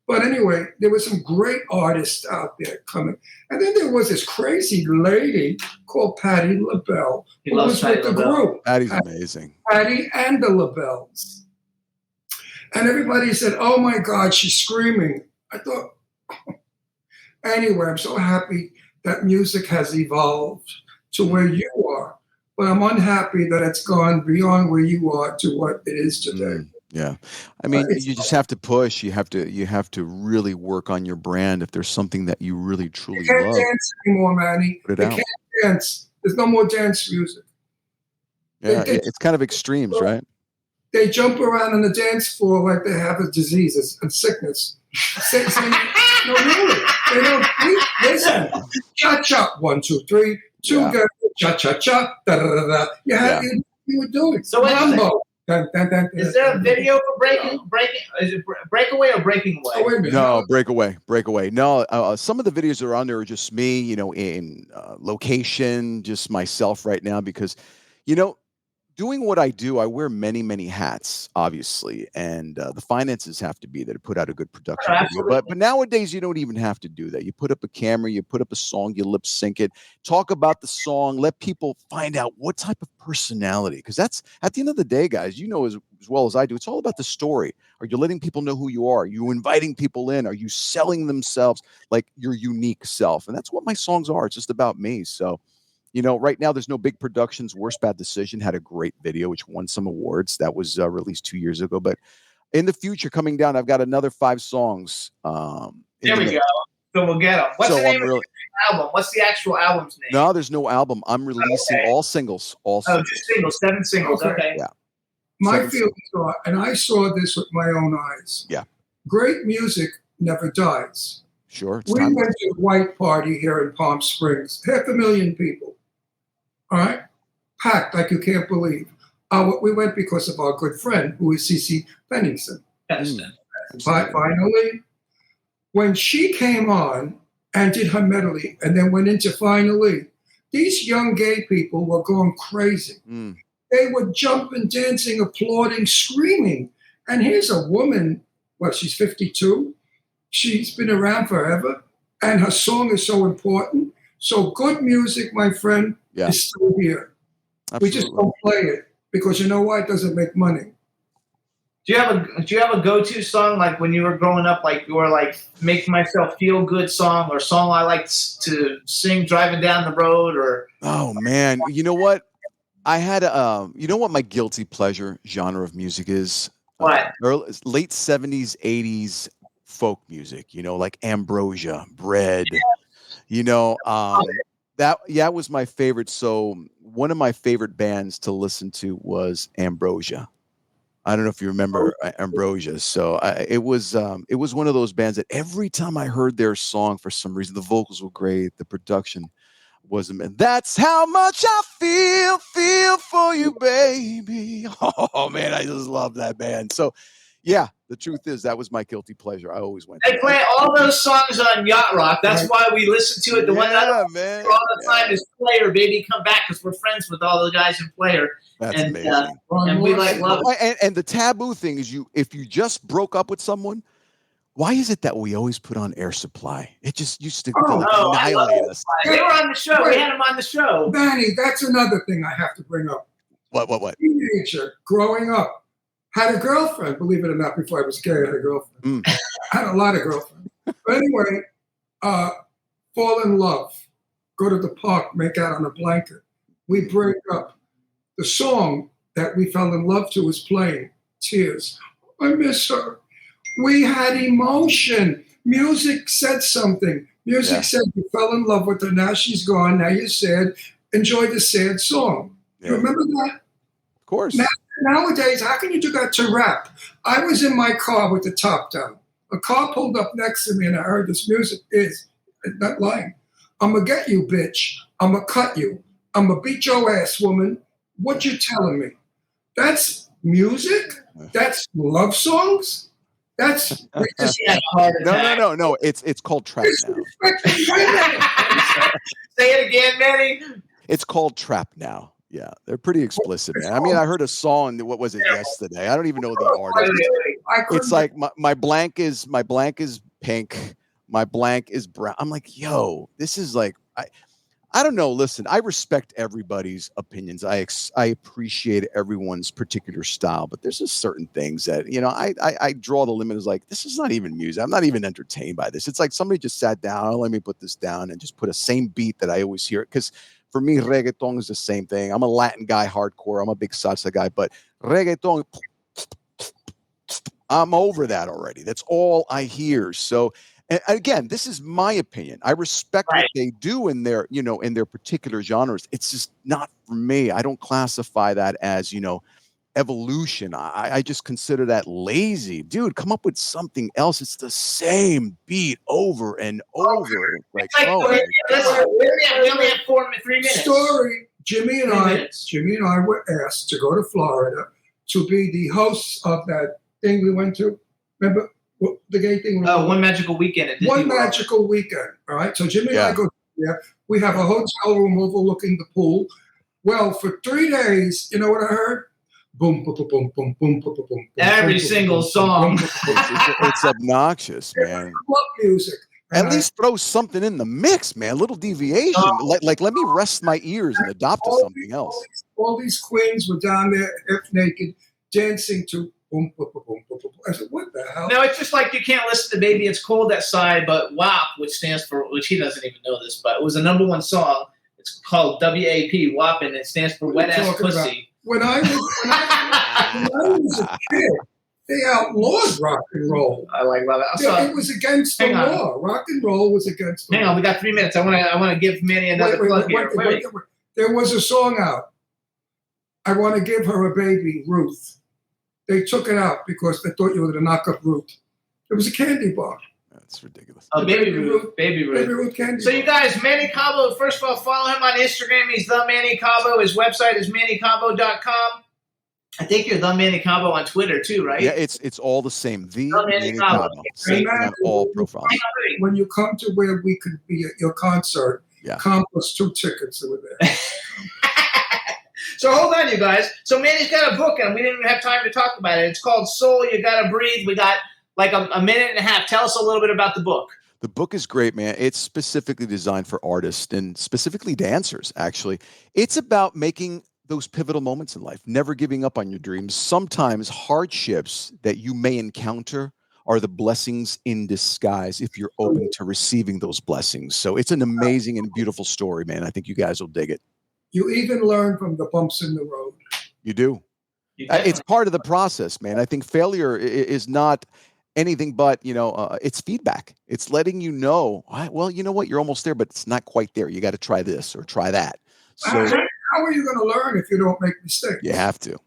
But anyway, there were some great artists out there coming. And then there was this crazy lady called Patti LaBelle, who was with the group. Patty's amazing. Patti and the LaBelles. And everybody said, oh my God, she's screaming. I thought, anyway, I'm so happy that music has evolved to where you are. But I'm unhappy that it's gone beyond where you are to what it is today. Yeah. I mean, you just have to push. You have to really work on your brand. If there's something that you really truly You can't love. dance anymore, Manny. Put it You out. can't dance. There's no more dance music. Yeah, it's kind of extremes, right? They jump around on the dance floor like they have a disease, a sickness. No, really. They don't listen. Cha-cha, 1, 2, 3, together, cha-cha-cha, da-da-da-da. You were doing. So wait a Mambo. Is there a video for breaking? Is it breakaway or breaking away? Oh, wait a minute. No, breakaway. No, some of the videos that are on there are just me, in location, just myself right now, because, doing what I do, I wear many, many hats, obviously, and the finances have to be there to put out a good production video. But nowadays, you don't even have to do that. You put up a camera, you put up a song, you lip sync it, talk about the song, let people find out what type of personality, because that's, at the end of the day, guys, as well as I do, it's all about the story. Are you letting people know who you are? Are you inviting people in? Are you selling themselves like your unique self? And that's what my songs are. It's just about me. So, right now there's no big productions. Worst Bad Decision had a great video, which won some awards. That was released 2 years ago. But in the future, coming down, I've got another 5 songs. There we go. So we'll get them. What's the name of the album? What's the actual album's name? No, there's no album. I'm releasing all singles. Just singles. 7 singles. Okay. Yeah. My feelings are, and I saw this with my own eyes. Yeah. Great music never dies. Sure. We went to a white party here in Palm Springs, 500,000 people. All right? Packed like you can't believe. We went because of our good friend, who is Cece Pennington. Finally, when she came on and did her medley and then went into Finally, these young gay people were going crazy. They were jumping, dancing, applauding, screaming. And here's a woman, she's 52. She's been around forever. And her song is so important. So good music, my friend, is still here. Absolutely. We just don't play it because you know why? It doesn't make money. Do you have a go-to song, like when you were growing up, like you were like make myself feel good song, or song I like to sing driving down the road? Or oh man, you know what? I had what my guilty pleasure genre of music is? What? Late 70s, 80s folk music. Like Ambrosia, Bread. That was my favorite. So one of my favorite bands to listen to was Ambrosia. I don't know if you remember Ambrosia. So it was one of those bands that every time I heard their song, for some reason, the vocals were great, the production was a man. That's how much I feel for you, baby. Oh man, I just love that band. So yeah, the truth is that was my guilty pleasure. I always went. They play all those songs on Yacht Rock. That's why we listen to it. The one that man. all the time is Player, Baby Come Back, because we're friends with all the guys in Player. That's amazing. And we like love it. And the taboo thing is, if you just broke up with someone, why is it that we always put on Air Supply? It just used to annihilate us. They were on the show. We had them on the show. Manny, that's another thing I have to bring up. What? Teenager, growing up, had a girlfriend, believe it or not, before I was gay, I had a girlfriend. I had a lot of girlfriends. But anyway, fall in love, go to the park, make out on a blanket. We break up. The song that we fell in love to was playing, Tears. I miss her. We had emotion. Music said something. Music said you fell in love with her. Now she's gone. Now you're sad. Enjoy the sad song. You remember that? Of course. Nowadays, how can you do that to rap? I was in my car with the top down. A car pulled up next to me and I heard this music is, not lying. I'm going to get you, bitch. I'm going to cut you. I'm going to beat your ass, woman. What you telling me? That's music? That's love songs? That's no. It's called trap now. Say it again, Manny. It's called trap now. Yeah, they're pretty explicit, man. I mean, I heard a song. What was it yesterday? I don't even know the artist. It's like my blank is pink, my blank is brown. I'm like, yo, this is like I don't know. Listen, I respect everybody's opinions. I appreciate everyone's particular style, but there's just certain things that, I draw the limit as like, this is not even music. I'm not even entertained by this. It's like somebody just sat down, let me put this down and just put a same beat that I always hear. Because for me, reggaeton is the same thing. I'm a Latin guy, hardcore. I'm a big salsa guy, but reggaeton, I'm over that already. That's all I hear. So, and again, this is my opinion. I respect what they do in their, in their particular genres. It's just not for me. I don't classify that as, evolution. I just consider that lazy. Dude, come up with something else. It's the same beat over and over. We only have 3 minutes. Story. Jimmy and I were asked to go to Florida to be the hosts of that thing we went to. Remember? The gay thing. One magical weekend. Magical weekend. All right. So Jimmy and I go there. We have a hotel room overlooking the pool. Well, for 3 days, you know what I heard? Boom, boom, boom, boom, boom, boom, boom, boom. Every single song. It's obnoxious, man. I love music. At least throw something in the mix, man. A little deviation. Like let me rest my ears and adopt to something else. All these queens were down there, half naked, dancing to boom, boom, boom, boom, boom, boom. I said, what the hell? No, it's just like you can't listen to Baby It's Cold Outside, but WAP, which he doesn't even know this, but it was a #1 song. It's called WAP, WAP, and it stands for Wet Ass Pussy. About? When I was a kid, they outlawed rock and roll. I love it. It was against the law. Rock and roll was against the law. Hang on, we got 3 minutes. I want to give Manny another plug here. Wait. There was a song out. I want to give her a baby, Ruth. They took it out because they thought you were going to knock up Ruth. It was a candy bar. That's ridiculous. Oh, Baby Ruth. Baby Ruth candy So bar. you guys, Manny Cabo, first of all, follow him on Instagram. He's The Manny Cabo. His website is mannycabo.com. I think you're The Manny Cabo on Twitter too, right? Yeah, it's all the same. The Manny Cabo. Same on all profiles. When you come to where we could be at your concert, comp us 2 tickets over there. So hold on, you guys. So Manny's got a book, and we didn't even have time to talk about it. It's called Soul, You Gotta Breathe. We got like a minute and a half. Tell us a little bit about the book. The book is great, man. It's specifically designed for artists and specifically dancers, actually. It's about making those pivotal moments in life, never giving up on your dreams. Sometimes hardships that you may encounter are the blessings in disguise if you're open to receiving those blessings. So it's an amazing and beautiful story, man. I think you guys will dig it. You even learn from the bumps in the road. You do. It's part of the process, man. I think failure is not anything but, it's feedback. It's letting you know, well, you know what? You're almost there, but it's not quite there. You got to try this or try that. So how are you going to learn if you don't make mistakes? You have to.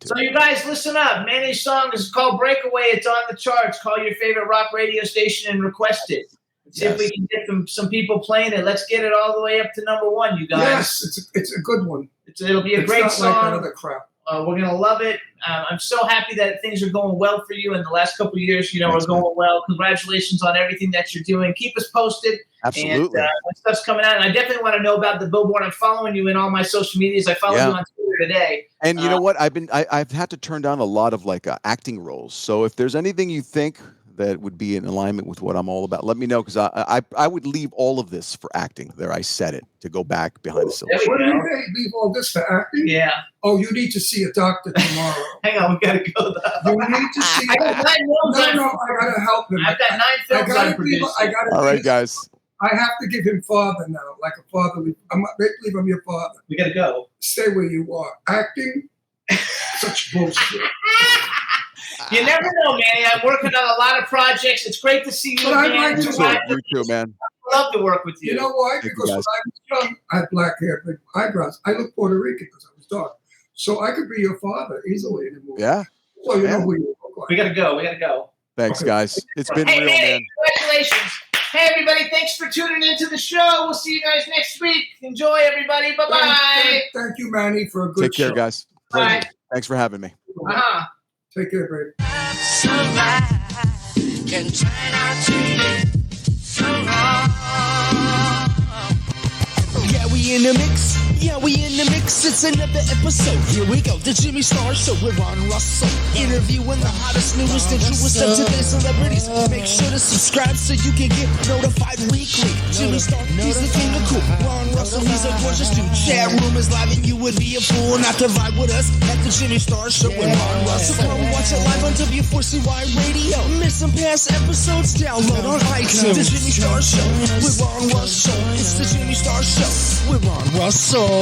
So you guys, listen up. Manny's song is called Breakaway. It's on the charts. Call your favorite rock radio station and request it. See if we can get some people playing it. Let's get it all the way up to number 1, you guys. Yes, it's a good one. It'll be a great not song. Like another crap. We're gonna love it. I'm so happy that things are going well for you in the last couple of years. Are going well. Congratulations on everything that you're doing. Keep us posted. Absolutely. And when stuff's coming out, and I definitely want to know about the Billboard. I'm following you in all my social medias. I followed you on Twitter today. And you know what? I've had to turn down a lot of like acting roles. So if there's anything you think that would be in alignment with what I'm all about, let me know, because I would leave all of this for acting. There, I said it, to go back behind the silver. What do you mean? Leave all this for acting? Yeah. Oh, you need to see a doctor tomorrow. Hang on, we gotta go though. You need to see. I got 9 films. I gotta help him. I've got 9 films I'm producing. All right, guys. I have to give him father now, like a fatherly. Make believe I'm your father. We gotta go. Stay where you are. Acting, such bullshit. You never know, Manny. I'm working on a lot of projects. It's great to see you. But I'd like to You too, man. I love to work with you. You know why? Because when I was young, I had black hair, big eyebrows. I look Puerto Rican because I was dark. So I could be your father easily anymore. Yeah. So you know who you look like. We gotta go. Thanks, guys. It's been real, Manny, man. Congratulations. Hey, everybody. Thanks for tuning into the show. We'll see you guys next week. Enjoy, everybody. Bye-bye. Thank you, Manny, for a good Take care, show. guys. Pleasure. Thanks for having me. Uh-huh. Take care, baby. Can turn out to be so wrong. Yeah, we in the mix. Yeah, we in the mix. It's another episode. Here we go. The Jimmy Star Show with Ron Russell. Interviewing the hottest, newest, and truest of today's celebrities. Make sure to subscribe so you can get notified weekly. Jimmy Star, he's the king of cool. Ron Russell, he's a gorgeous dude. Chat room is live and you would be a fool not to vibe with us at the Jimmy Star Show with Ron Russell. Come watch it live on W4CY Radio. Miss some past episodes? Download on iTunes. The Jimmy Star Show with Ron Russell. It's the Jimmy Star Show with Ron Russell.